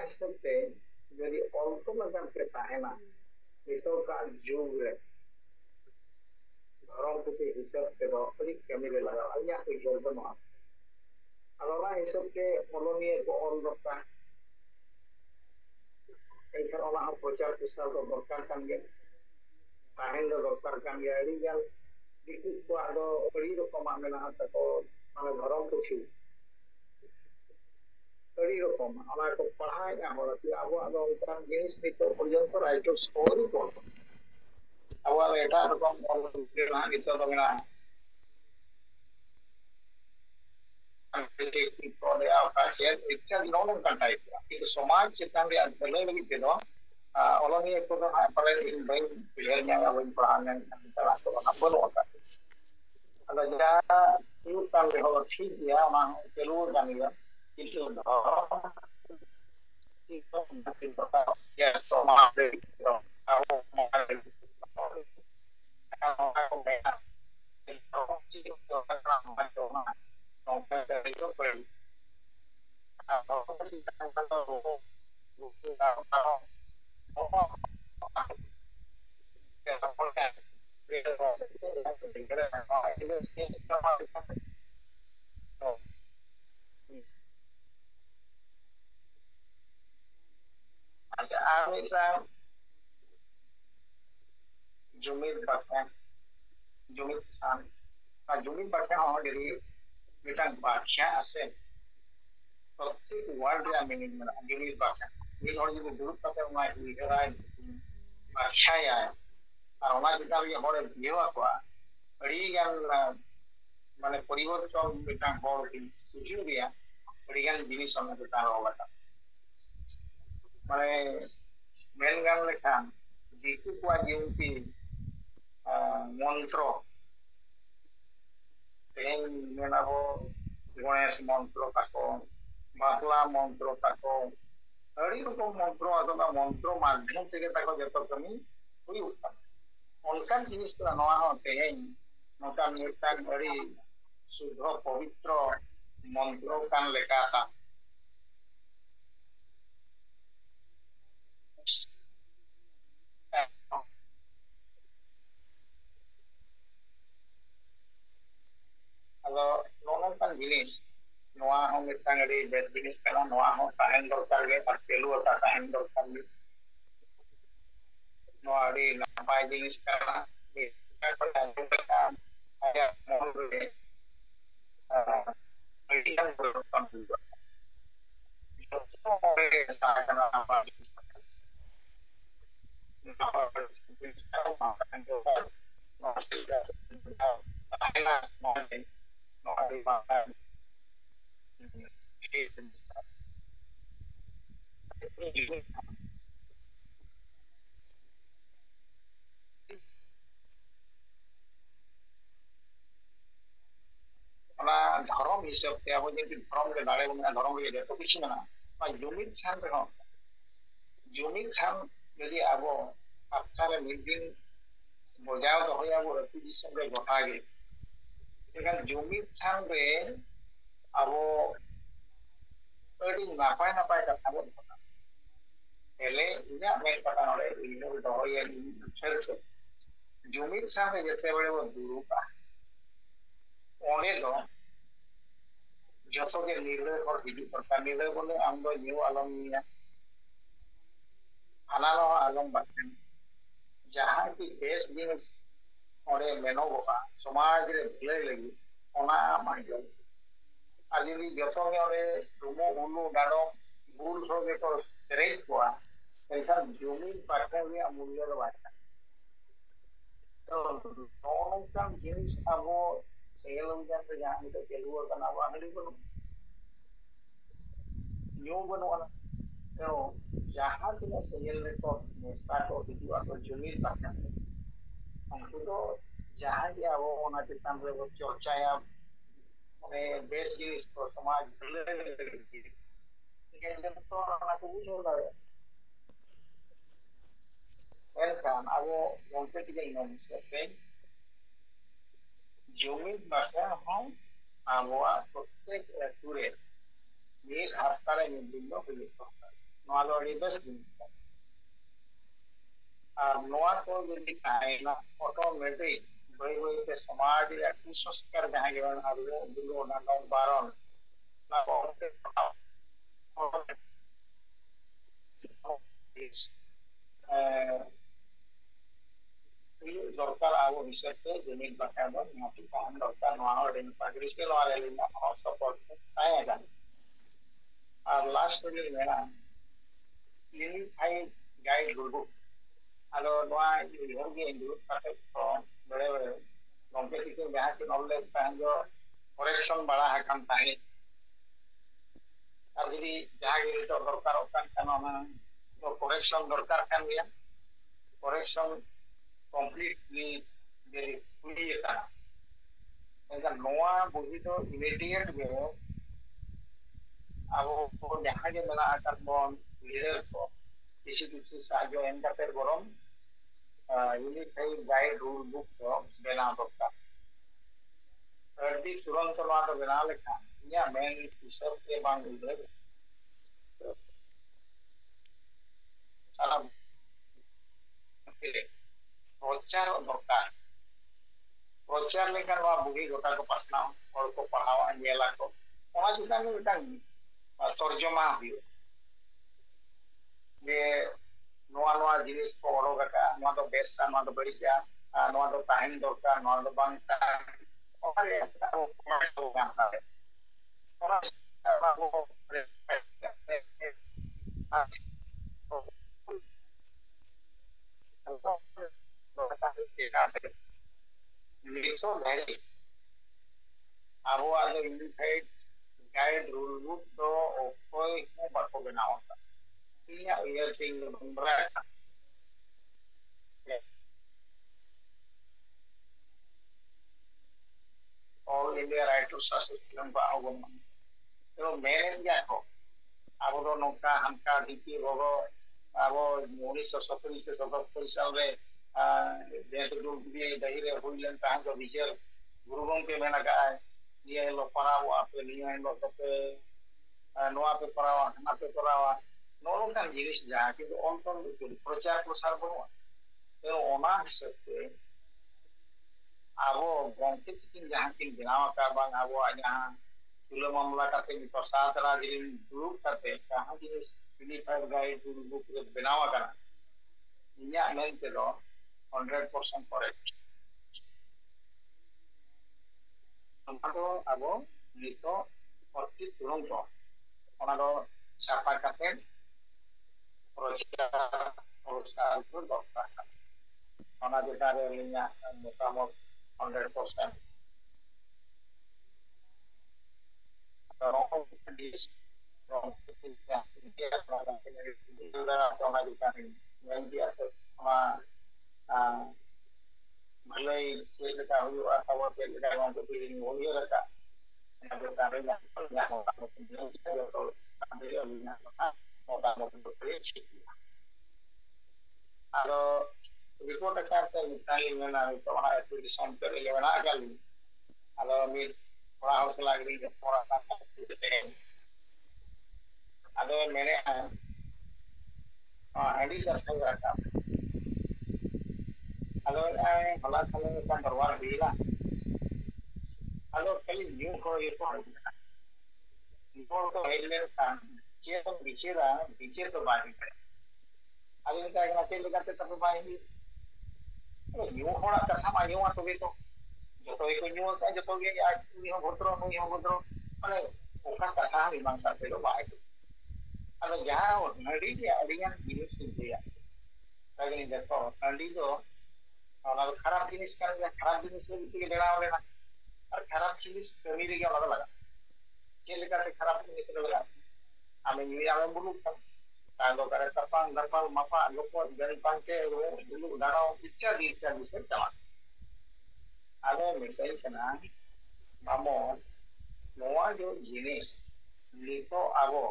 हिसाब से यदि ऑल्टो लगन से चाहे ना इसो का जुग रे धर्म के हिसाब से तो अड़ी कमी रे लगा अया के जोर नो अगला हिसाब के ओलोनिए को ऑल रखता ऐसा ओला हम प्रचार प्रसार को दरकार kan ge tahen do दरकार kan ge अड़ी गल दिकु को आदो अड़ी रकम मेना तको माने धर्म कुछ अड़ी रकम अना को पढ़ाई ना होला कि अब आदो उनका जिनिस नितो पर्यंत राइट स्टोरी को अब आदो एटा रकम के ना नितो तो मेना की पदे आपका शेयर इच्छा नोन कंटाइप itu समाज चितान रे अदले लगी तेनो ओलोनी को तो पाले बाइन बिहेर nya बाइन पढ़ान तला तो ना बनो का अदा जा यू kan रे हो ठीक या मा चलो kan ya itu itu ya sama रे तो aku mau aku Alexa Jumit Bakhan Jumit Khan Jumit Bakhan hon dari mitang badsha ase प्रत्येक वर्ड या मीनिंग में यूनिक भाषा ये थोड़ी जो ग्रुप का तो मैं इधर आए भाषा या और हमारे जितना भी हमारे जीवा को बड़ी ज्ञान माने परिवर्तन मिटांग बोल की सीखी दिया बड़ी ज्ञान जिनी समय तो तार होगा था माने मेन ज्ञान लेखा जीतू को जीवन की मंत्रो तेन मेना वो गणेश मंत्रो का बातला मंत्रो ताको अड़ी को मंत्रो अथवा मंत्रो माध्यम से ताको जतो कमी हुई उनकान जिनिस तो नवा होते हैं नोका मिटान अड़ी शुद्ध पवित्र मंत्रो कान लेखा था हेलो नोनन कान जिनिस नोआ हो मिटांग अड़ी बेस जिनिस कना नोआ हो ताहेन दरकार गे और पेलु अता ताहेन दरकार गे नोआ अड़ी नापाय जिनिस कना बे पर ताहेन दरकार आया मोल रे अड़ी kan berkon juga so रे साकना apa धर्म हिसाब से अब जैसे धर्म के दाड़े में धर्म के जतो किसी में ना यूनिक छान रे हो यूनिक छान यदि अब आपका मीटिंग बजाव तो होया वो रति दिसम रे गोटा गे लेकिन यूनिक छान रे अब अड़ी नापाय नापाय कथा बो पहले इजा मेल पता नले इनो तो होया छर यूनिक छान रे जते बड़े वो दुरुपा ओने दो जतो के निर्णय और हिजु करता निर्णय बोले हम दो न्यू आलम निया अनालो आलम बातें जहां की देश जिनिस ओरे मेनो बोका समाज रे भले लगी ओना माइलो आलिली जतो के ओरे तुमो उनु डाडो भूल हो के तो रेट हुआ ऐसा जमीन पाठे में अमूल्य बात तो दोनों का जिनिस अब सेल उनका तो जहां तो चलू करना वाहली बनो न्यू बनो वाला तो जहां से सेल रे तो स्टार्ट हो थी और जमीन पाठे हमको तो जहां भी अब होना चाहिए हमरे वो चर्चा या माने देश जिनिस को समाज भले ये जब तो ना को बुझो रहा Welcome, aku mungkin tidak ingin mengucapkan jumlah bahasa hong awa proses turet. Ini asalnya yang belum begitu. ᱱᱚᱣᱟ ᱫᱚ ᱟᱹᱰᱤ ᱵᱮᱥ ᱡᱤᱱᱤᱥ ᱠᱟᱱᱟ ᱟᱨ ᱱᱚᱣᱟ ᱠᱚ ᱡᱩᱫᱤ ᱛᱟᱦᱮᱱᱟ ᱚᱴᱳᱢᱮᱴᱤᱠ ᱵᱟᱹᱭ ᱵᱟᱹᱭᱛᱮ ᱥᱚᱢᱟᱡᱽ ᱨᱮᱭᱟᱜ ᱠᱩᱥᱚᱝᱥᱠᱟর ᱡᱟᱦᱟᱸ ᱜᱮ ᱢᱮᱱᱟᱜᱼᱟ ᱫᱩᱞᱩ ᱰᱟᱸᱰᱚᱢ ᱵᱟᱨᱚᱱ ᱚᱱᱟ ᱠᱚ দরকার আবো হিসেবে জমির বাঁচানো মাটি পান দরকার নোয়া হড়ে পাগরিসে নোয়া রেলিনা সাপোর্ট তাই জানি আর লাস্ট হলে মেলা ইউনিফাইড গাইড রুল ᱟᱫᱚ ᱱᱚᱣᱟ ᱩᱭᱦᱟᱹᱨ ᱜᱮ ᱫᱩᱲᱩᱵ ᱠᱟᱛᱮ ᱠᱚ ᱵᱮᱲᱮ ᱵᱮᱲᱮ ᱜᱚᱢᱠᱮ ᱛᱤᱠᱤᱱ ᱡᱟᱦᱟᱸ ᱠᱤᱱ ᱚᱞ ᱞᱮᱫ ᱛᱟᱦᱮᱸ ᱫᱚ ᱠᱚᱨᱮᱠᱥᱚᱱ ᱵᱟᱲᱟ ᱟᱠᱟᱱ ᱛᱟᱦᱮᱸᱫ ᱟᱨ ᱡᱩᱫᱤ ᱡᱟᱦᱟᱸ ᱜᱮ ᱱᱤᱛᱚᱜ ᱫᱚᱨᱠᱟᱨᱚᱜ ᱠᱟᱱ ᱠᱷᱟᱱ ᱚᱱᱟ ᱫᱚ ᱠᱚᱨᱮᱠᱥᱚᱱ ᱫᱚᱨᱠᱟর ᱠᱟᱱ ᱜᱮᱭᱟ ᱠᱚᱨᱮᱠᱥᱚᱱ ᱠᱚᱢᱯᱞᱤᱴᱞᱤ ᱡᱩᱫᱤ ᱦᱩᱭ ᱟᱠᱟᱱᱟ ᱮᱱᱠᱷᱟᱱ ᱱᱚᱣᱟ ᱵᱩᱦᱤ ᱫᱚ ᱤᱢᱤᱰᱤᱭᱮᱴ ᱜᱮ ᱟᱵᱚ ᱡᱟᱦᱟᱸ ᱜᱮ ᱢᱮᱱᱟᱜ ᱟᱠᱟᱫ ᱵᱚᱱ ᱞᱤᱰᱟᱨ ᱠᱚ ᱠᱤᱪᱷᱩ ᱠᱤᱪᱷᱩ ᱥᱟᱦᱟᱡᱽᱡᱚ ᱮᱢ ᱠᱟᱛᱮ ᱵᱚᱨᱚᱝ यूनिफाइड गाइड रूल बुक को बनाव दरकार अभी तुरंत नवा दो बनाव लेखा इया मेन हिसाब के बांग उधर सारा मुश्किल प्रचार दरकार प्रचार लेखा नवा बुगी गोटा को पासनाव और को पढ़ावा नेला को ओना चिता में मिटांग तर्जमा हुई जे नवा नवा जिनिस को ओडोक का नवा दो बेस का नवा दो बड़िया नवा दो ताहन दरकार नवा दो बांग और ये वो कमर्शियल गाना है और वो लिखो धैर्य अब वो आज यूनिफाइड गाइड रूल बुक तो कोई को बाको बनावा था ये थिंग बंबरा ऑल इंडिया राइटर्स एसोसिएशन बा हो तो मैनेज गया को अब तो नौका हमका दिखी होगो अब 1977 साल में देश जो भी दहिरे हुईलन चाहे जो विजय गुरुगों के में लगा है ये लो परावा पे लिया लो सबे नोआ पे परावा ना पे परावा नोनो kan जिनिस जा कि ऑनलाइन प्रचार प्रसार बनो तो ओना हिसाबते abo gongke cikin jahan kin binawa ka bang abo jahang tulo mamla kate ni pasat ra girin group kate kahan jinis unified guide dulu book binawa kana inya men chelo 100% correct amado abo nito orti turun dos ona do chapa kate procha procha itu dokter ona jeta re linya motamot 100% Rokok medis, rokok tidak dia orang ini sudah pernah dikatakan yang dia sama Malay cerita huyu atau cerita orang tu ini huyu rasa yang berkata yang orang tu ini saya kalau dia lihat orang tu itu kalau report akan saya tanya mana itu orang itu disampai oleh mana kali kalau mi orang harus lagi orang tak itu ada मैंने handy करते हुए रखा hello भला चले का दरबार भीला hello कल new को ये तो हेडले का ये तो पीछे तो बात है अभी का एक मैसेज लगाते सब पाएंगे न्यू होना कथा मा न्यू तो भी तो जो तो एक न्यू का जो तो ये आज न्यू भद्रो माने ओका कथा मीमांसा पे लो बाय अगर जहाँ नड़ी के अड़ियान जिनिस दिया सगनी देखो नड़ी तो और खराब जिनिस कर खराब जिनिस में भी लेना लेना और खराब जिनिस कमी रे अलग लगा के लेकर के खराब जिनिस लगा हमें ये हमें बुलु कांदो करे तरपान दरपाल मापा लोको गन पांचे बुलु दाड़ो इत्यादि से चला आलो मिसाइल कना मामो नोआ जो जिनिस लिखो आगो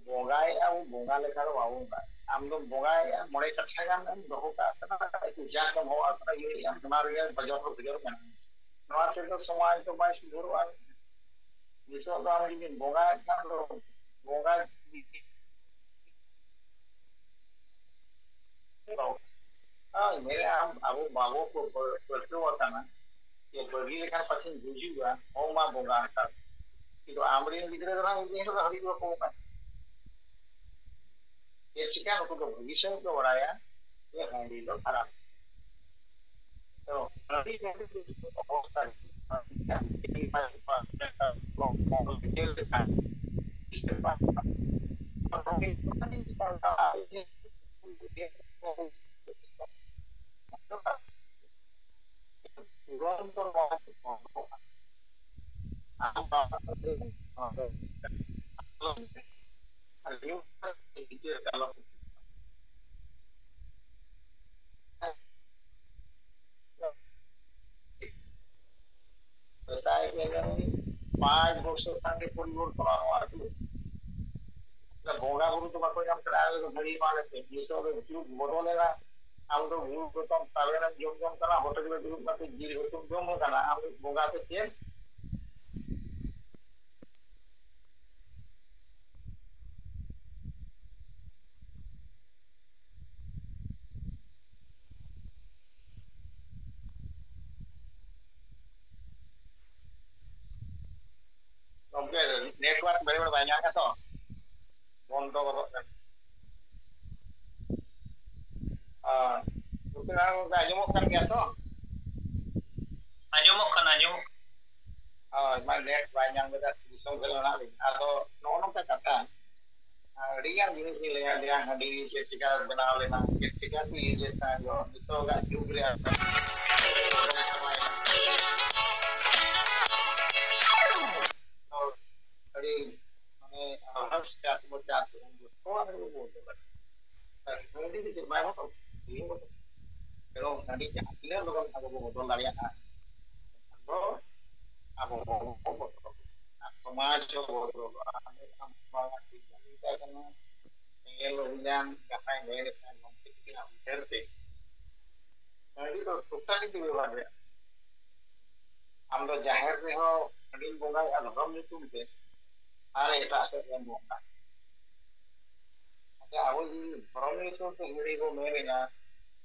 बोगाय अब बोगा लेखा रो आऊंगा हम लोग बोगाय मोड़े कथा गान दोहो का पूजा कम हो आता ये हमारे ये बाजार को गुजर में नवा से तो समाज तो बाइस गुरु आ निसो तो हम दिन बोगा का रो बोगा मेरे अब बाबू को परचुआताना जे बगी लेखा पाछिन बुझुआ ओमा बोगा का किंतु आमरिन गिदरे दरा उदे तो हरि को को ये चिका नुको को भविष्य को बड़ाया ये हंडी लो खराब तो हरि को अवस्था चिकी पास पास डिटेल का इसके पास पांच बছর আগে পরিবর্তন হওয়ার ভোগা গুরু তো বাকো জাম তারা ঘড়ি মানে যেসব যুগ বদলে না আমরা ভুল প্রথম সাবেনা জম জম করা হোটেলে দুধ পাতে জির হতুম জম কানা আমি ভোগাতে chain oke network benar-benar banyak kan so বন্ধ করো usaha ajumok kan ya so ajumok my net banyak kita bisa gelana atau nono ka kasa rian jenis ni liang hadiri cetika benar lena cetika ni jeta yo itu gak juga hari মানে harus চাষ করতে আসবে তো আমি বলতে পারি nanti di sini mana tuh kalau nanti jangan lo kan aku mau dolar ya bro aku mau aku masuk bro aku banget kita kan lo yang ngapain dari kan mungkin kita berarti nanti तो सुखता नहीं दिवे वाले हम तो जाहिर में हो अडिन बोगा अलगम नहीं तुमसे अरे এটা আছে yang Boga aku di orang itu tuh hari itu mereka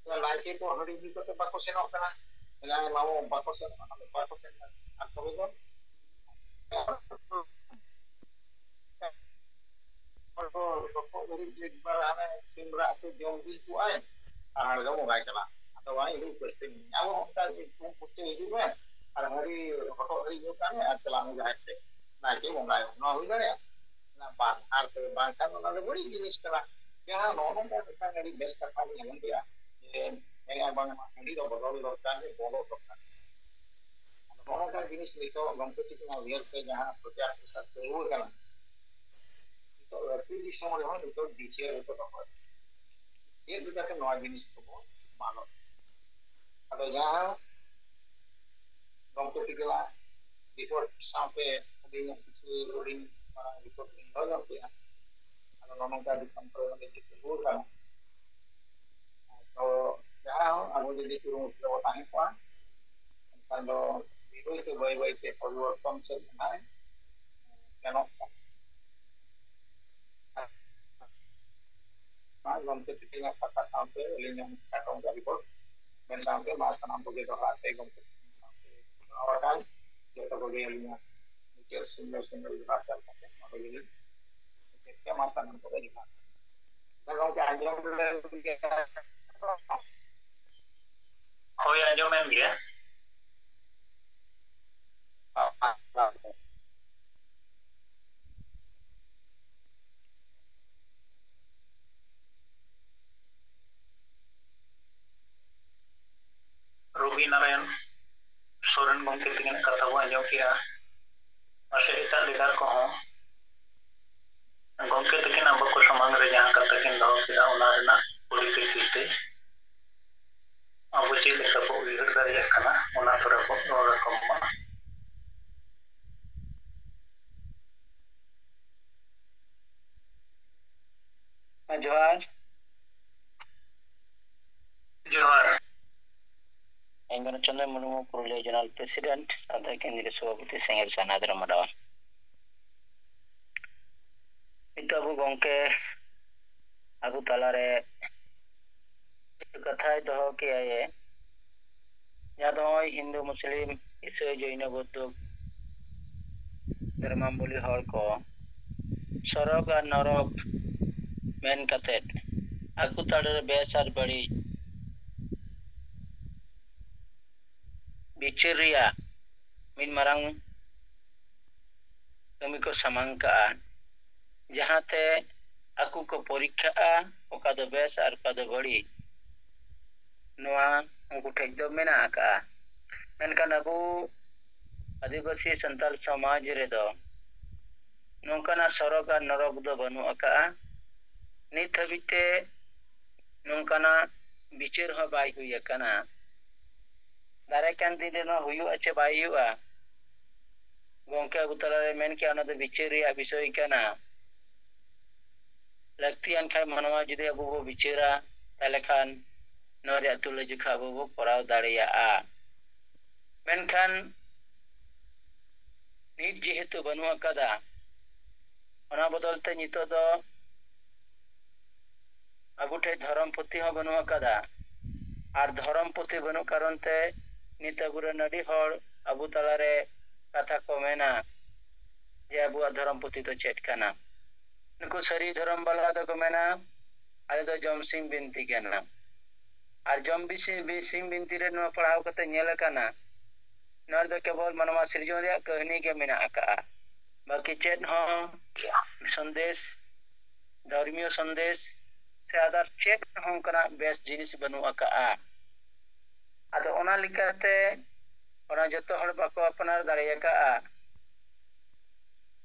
lagi itu hari itu tuh bako senok kan yang mau bako senok atau itu kalau dari barang simbra itu jauh itu ay harga mau gak salah atau itu pasti aku kan itu putih itu mas hari kalau hari itu kan celang gak ada nah itu mau gak mau ya nah pas harus bangkan ada beri jenis kerang ya nono kan dari best company yang dia yang abang ini do bodol dokan de bolo dokan nono kan jenis itu gompe itu mau lihat ke jahan proyek pusat itu kan itu asli di semua orang itu detail itu dapat dia juga kan noa jenis itu malu atau jahan gompe itu lah before sampai adanya isu ring orang itu tinggal ya kalau ngomong tadi kontrol itu kan kalau ya aku jadi turun ke tanya kuah kalau itu baik-baik ke परिवर्तन से बनाए क्या हम से pitting पक्का sampai linya katong dari bot dan sampai masa nampu gitu rate gompe awal kan kita boleh linya mikir single rata kan mau ini kita masa nampu lagi kan kalau jangan oh ya jangan dia Ruby Narayan Soren gomke tingin kata ko anjong kia masih kita lihat ko gomke tingin abak ko samang re jahan kata kin daw kita una rena politik itu abu cil ka po uyur dari kana una tora ko ora komma Johar Engano Chandra Murmu Purulia General President Sadha Kendri Subhaputi Sengel Sanadra Madawan itu abu gongke abu talare kathay doho kiyaye jadoy Hindu Muslim Isai Jaina Buddha धर्मावली हर को सरग और नरक main कते आकु ताड़े base और बड़ी बिचरिया मिन मरंग कमी को समांका जहाँ ते आकु को परीक्षा ओका दो बेस और ओका दो बड़ी नोआ उनको ठेक दो मेना आका मेनका नबू आदिवासी संताल समाज रे दो नौकाना सरग और नरक दो बनु आका नित हबिते नौकाना बिचर हो बाई हुई आकाना दारे कान दिन न हुयु अच्छे बाई हुआ गोंके अबू तलारे मेन के अना दो बिचरिया विषय काना लगती अनखाय मनवा जुदे अबू वो बिचरा ताले खान नोरे अतुले जुखा अबू वो पराव दाड़िया मेन खान नीट जेहेतु बनु आकादा ओना बदलते नितो दो अबू ठे धर्म पुथी हो बनु आकादा और धर्म पुथी बनु कारण ते नित अबूरे नडी हर अबू तलारे कथा को मेना जे अबू धर्म पुथी तो चेट काना नुकु सरी धर्म बाला दो को मेना आले दो जम सिंह बिनती काना और जम सिंह बिनती रे नो पढ़ाव कते नेल काना नर दो केवल मनवा सृजन रे कहानी के मेना आका बाकी चेट हो संदेश धर्मीय संदेश से आधार चेट हो कना बेस जिनिस बनु आका आदो ओना लिकाते ओना जतो हड़ बाको अपनार दाड़िया का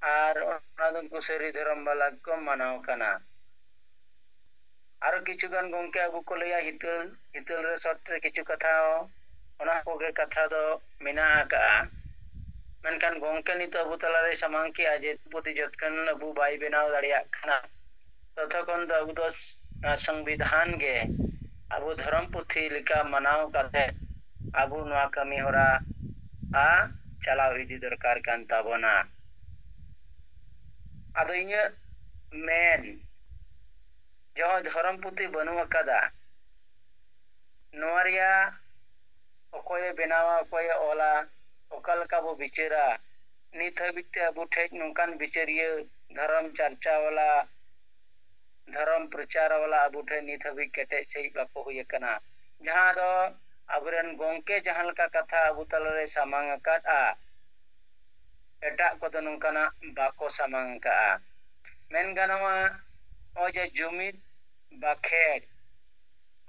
आर ओना दो कुसरी धर्म वाला को मानाव काना आरो किछु गान गोंके अबू को लया हितल रे सट रे किछु कथा ओना कोगे कथा दो मेना आका मेनकान गोंके नित अबू तलारे समांग की आजे पुति जतकन अबू बाई बेनाव दाड़िया खाना तथकन दो अबू दो संविधान गे अबू धर्म पुथी लिका मनाव काते अबू नवा कमी होरा चलाव इदी दरकार कान ताबोना आदो इन्या मेन जो धर्म पुथी बनु आकादा नोरिया ओकोये बेनावा ओकोये ओला ओकल का वो बिचरा नित हबिते अबू ठेक नुकान बिचरिया धर्म चर्चा वाला धर्म प्रचार वाला अबू ठे नित हबि केटे सही बाको हुए कना जहां दो अबरेन गोंके जहां लका कथा अबू तलरे सामांग काटा एटा को तो नुकाना बाको सामांग का मेन गानवा ओजे जुमिद बाखेर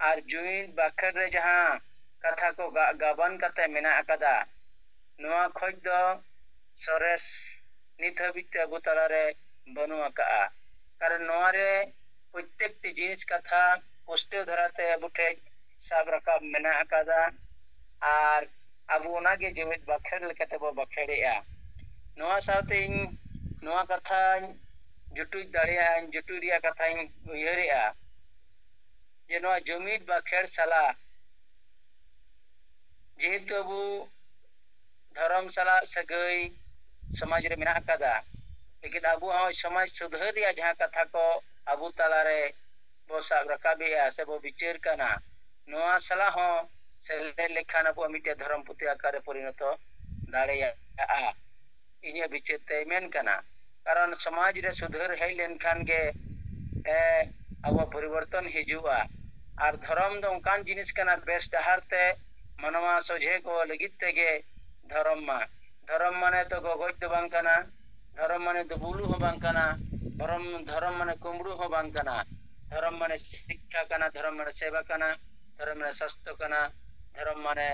और जुमिद बाखेर रे जहां कथा को गाबन कते मेना आकादा नोआ खोज दो सरेस नित हबिते अबू तलरे बनु आका कारण नोआ रे प्रत्येक जिनिस कथा पुष्टि धराते अबू ठे सब रकाब मेना आकादा और अबू ओनागे जुमिद बाखेर लेकाते बो बाखेड़ेया नोआ साथे नोआ कथा जुटुज दाड़िया जुटुज रिया कथा उयहरेया जे नोआ जुमिद बाखेर साला जेहेतु अबू धर्म साला सगई समाज रे मेना आकादा लेकिन अबू हो समाज सुधार रिया जहां कथा को अबू तलारे बो सब रकाबिया से बो विचार काना नोआ साला हो से लेखान अबू मिटे धर्म पुथी आकार परिणत दाड़िया इन्या विचार ते मेन काना कारण समाज रे सुधार है लेनखान गे अबू परिवर्तन हिजुआ और धर्म दो कान जिनिस काना बेस डहार ते मनवा सोझे को लगित तेगे धर्म माने तो गोगोज दो बांग काना धर्म माने तो बुलू हो बांग काना धर्म माने कुमड़ू हो बांग काना धर्म माने शिक्षा काना धर्म माने सेवा काना धर्म माने स्वास्थ्य काना धर्म माने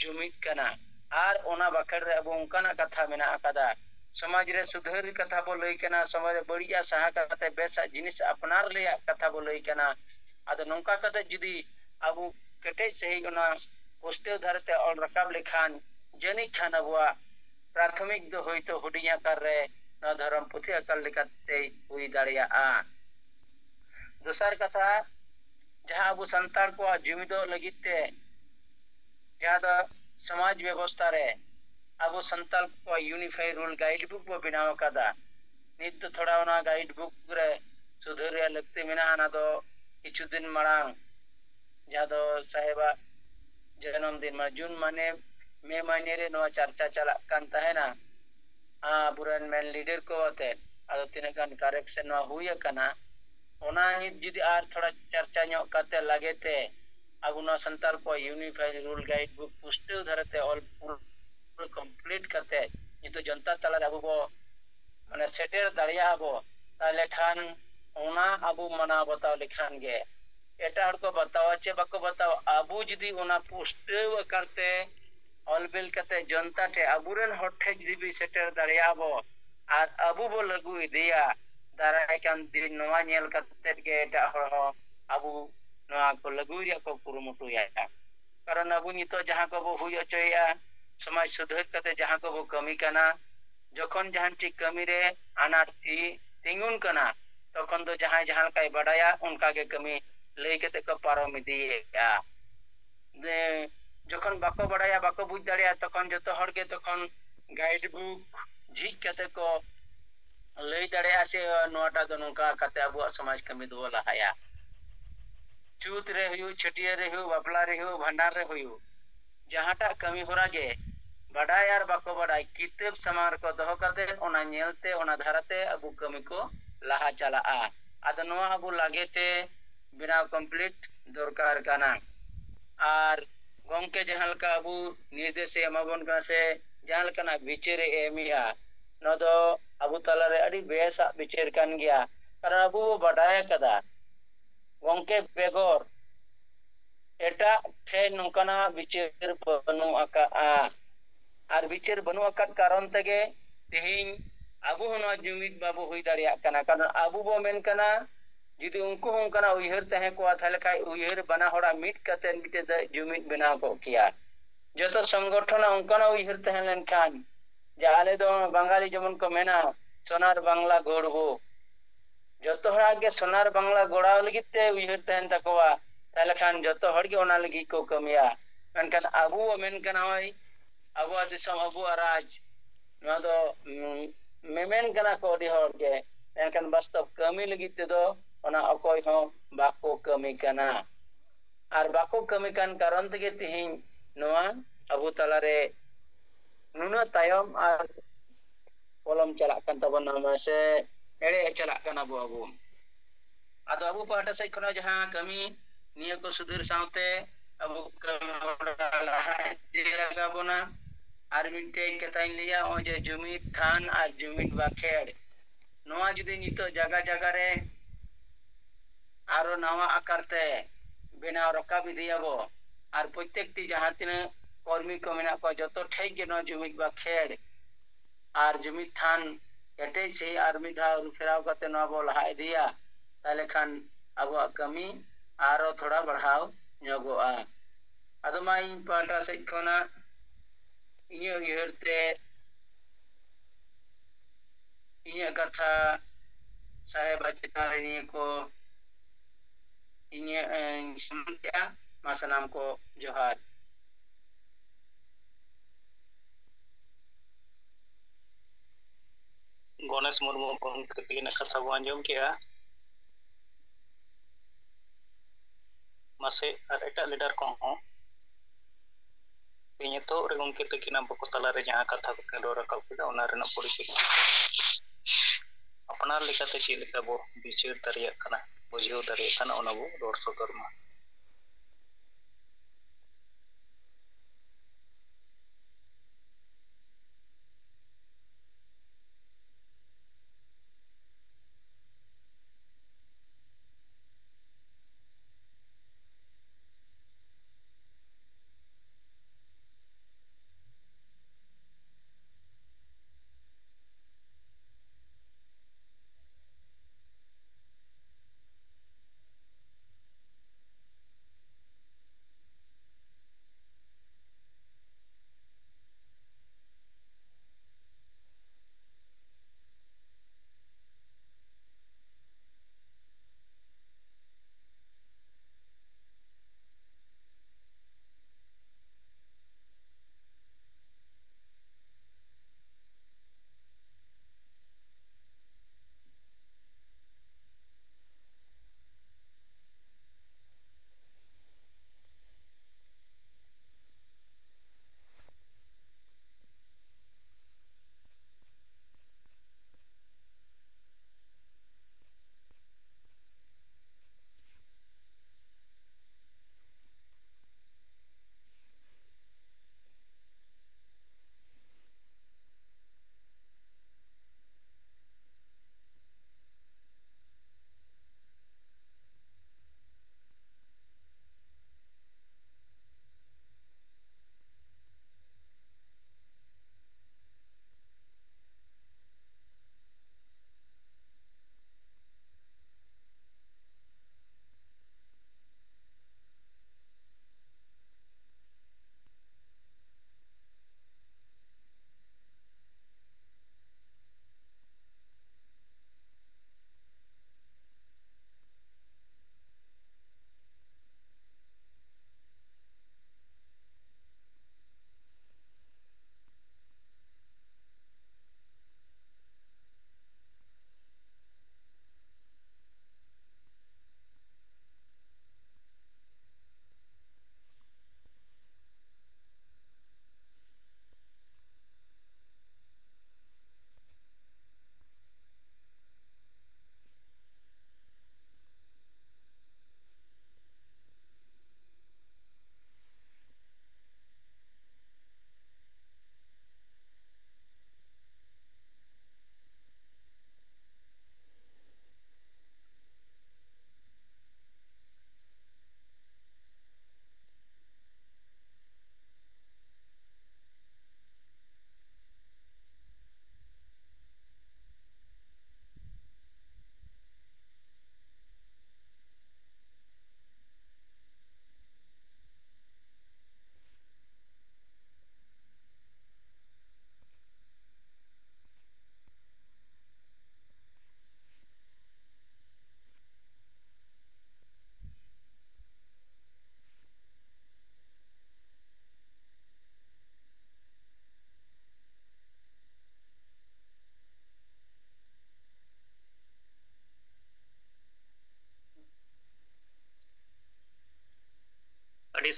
जुमिद काना और ओना बाखड़ रे अब उनकाना कथा मेना आकादा समाज रे सुधार कथा बो लई काना समाज बड़िया सहा कते बेसा जिनिस अपनार ले कथा बो लई काना आदो नोंका कते जुदी अब कटे सही ओना पुष्टि धरते और रकाब लेखान जनी खान अबुआ प्राथमिक दो होई तो हुडिया कर रे न धर्म पुथी अकल लेकाते हुई दाड़िया दोसर कथा जहां अबू संतार को जुमिदो लगिते जहां द समाज व्यवस्था रे अबू संताल को यूनिफाई रूल गाइड बुक बो बनाव कादा ᱱᱤᱛ ᱫᱚ ᱛᱷᱚᱲᱟ ᱚᱱᱟ ᱜᱟᱭᱤᱰ ᱵᱩᱠ ᱨᱮ ᱥᱩᱫᱷᱟᱹᱨ ᱨᱮᱭᱟᱜ ᱞᱟᱹᱠᱛᱤ ᱢᱮᱱᱟᱜᱼᱟ ᱚᱱᱟ ᱫᱚ ᱠᱤᱪᱷᱩ ᱫᱤᱱ ᱢᱟᱲᱟᱝ ᱡᱟᱦᱟᱸ ᱫᱚ ᱥᱟহেᱵᱟᱜ ᱡᱚᱱᱚᱢ ᱫᱤन ᱡᱩᱱ ᱢᱟᱱᱮ मे महीने रे नवा चर्चा चला कान तहेना आबुरेन मेन लीडर को अते आदो तिनाग गान करेक्शन नवा हुई अकना ओना नित जुदी आर थोड़ा चर्चा ᱧᱚᱜ कते लागेते आबु नवा संताल को यूनिफाइड रूल गाइड बुक पुष्टि धरते ऑल पूरा कंप्लीट करते नितो जनता तला आबु बो माने सेटेर दाड़िया आबो ताले खान ओना आबु मना बताव लिखान गे एटा हर को बताव चे बको बताव आबु जुदी ओना पुष्टि करते ऑलबिल कते जनता टे अबुरन हटे जुदी भी सेटर दाड़ियाबो आर अबु बो लगु इदिया दाराय कान दिन नवा नेल कते गे एटा हर हो अबु नवा को लगु या को कुरुमुटु या कारण अबु नितो जहां को बो हुई अचोया समाज सुधार कते जहां को बो कमी कना जखन जहां टी कमी रे अनार्थी तिंगुन कना तखन दो जहां जहां काई बडाया उनका के कमी लई कते को पारम इदिया दे जखन बाको बडाया बाको बुझ दाड़िया तखन जतो हर के तखन गाइड बुक झिक कते को लई दाड़िया से नोटा दो नोका कते अबु समाज कमी दो लहाया चूत रे हुयु छटिया रे हुयु बापला रे हुयु भंडार रे हुयु जहांटा कमी होरा गे बडाय आर बाको बडाय किताब समार को दहो कते ओना नेलते ओना धाराते अबु कमी को लहा चला आ आद नोआ अबु लागेते बिना कंप्लीट दरकार काना आर गोंके जहां लका अबु निर्देश एमाबन का से जहां लका ना विचार एमिया न दो अबु तला रे अडी बेसा विचार कान गया कारण अबु बडाय कदा गोंके बेगोर एटा ठे नोकना विचार बनु आका आर विचार बनु आका कारण तगे तिहिन अबु होना जुमित बाबू हुई दाड़िया कना कारण अबु बो मेन कना जुदी उनको उनकना उयहर तहे को थाले खाय उयहर बना होड़ा मिट कते मिटे जुमित बना को किया जतो संगठन उनकना उयहर तहे लेन खान जाले दो बंगाली जमन को मेना सोनार बांग्ला गोड़बो जतो हड़ा के सोनार बांग्ला गोड़ा लगिते उयहर तहन तकवा थाले खान जतो हड़ के ओना लगी को कमिया मेनकन अबु मेनकन होय अबु दिसम अबु राज नो दो मेमेन कना को डी हड़ के मेनकन वास्तव कमी लगिते दो ओना अकोय हो बाको कमी कना आर बाको कमी कान कारण तगे तिहिन नोआ अबु तला रे नुना तायम आर कोलम चला कान तबन नामसे एड़े चला कान अबु अबु आदो अबु पाटा से खना जहां कमी निया को सुधीर सावते अबु लगा बोना आर मिनटे कताइन लिया ओ जे जुमित खान आर जुमित बाखेड़ नोआ जुदी नितो जगह जगह रे आरो नवा आकारते बेनाव रकाब इदियाबो आर प्रत्येकटी जहां तिना कर्मी को मेना को जतो ठेक गे न जुमित बाखेड़ आर जुमित थान एटे से आर मिधा रुफेराव कते न बो लहा इदिया ताले खान अबो कमी आरो थोड़ा बढ़ाव ᱧᱚᱜᱚᱜᱼᱟ आदो मा इन पाटा से खना इᱧ उयहरते इᱧ कथा साहेब आचार्य को इᱧ समझया मासनाम को जोहार गणेश मुर्मू को तीन कथा बो आंजम किया मासे और एटा लीडर को हो ᱤᱧ ᱛᱚ ᱨᱮ ᱜᱚᱢᱠᱮ ᱛᱟᱹᱠᱤᱱ ᱟᱵᱚ ᱛᱟᱞᱟᱨᱮ ᱡᱟᱦᱟᱸ ᱠᱟᱛᱷᱟ ᱠᱚ ᱨᱚᱲ ᱨᱟᱠᱟᱵ ᱠᱮᱫᱟ ᱚᱱᱟ ᱨᱮᱱᱟᱜ ᱯᱚᱨᱤᱯᱮᱠᱠᱷᱤᱛ ᱟᱯᱱᱟᱨ ᱞᱮᱠᱟᱛᱮ ᱪᱮᱫ ᱞᱮᱠᱟ ᱵᱚ ᱵᱤᱪᱟᱹᱨ ᱫᱟᱲᱮᱭᱟᱜ ᱠᱟᱱᱟ ᱵᱩᱡᱷᱟᱹᱣ ᱫᱟᱲᱮᱭᱟᱜ ᱠᱟᱱᱟ ᱚᱱᱟ ᱵᱚ ᱨᱚᱲ ᱥᱚᱫᱚᱨ ᱢᱟ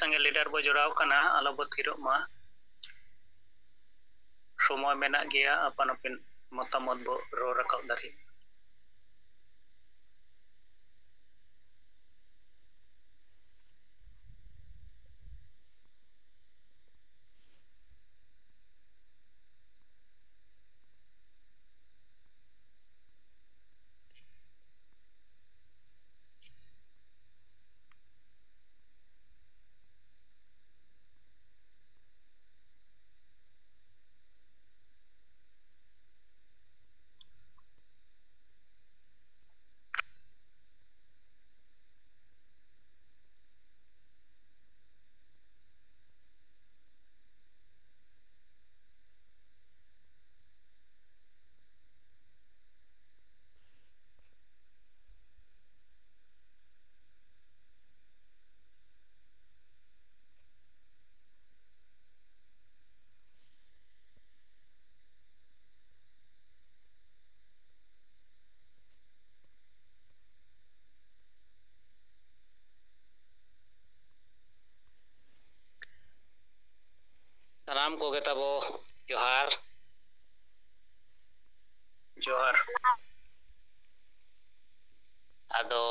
sange leader bo jorao kana alo bo thirok ma সময় মেনা গিয়া আপান আপিন মতামত bo ro rakap dari salam koge tabo johar johar ado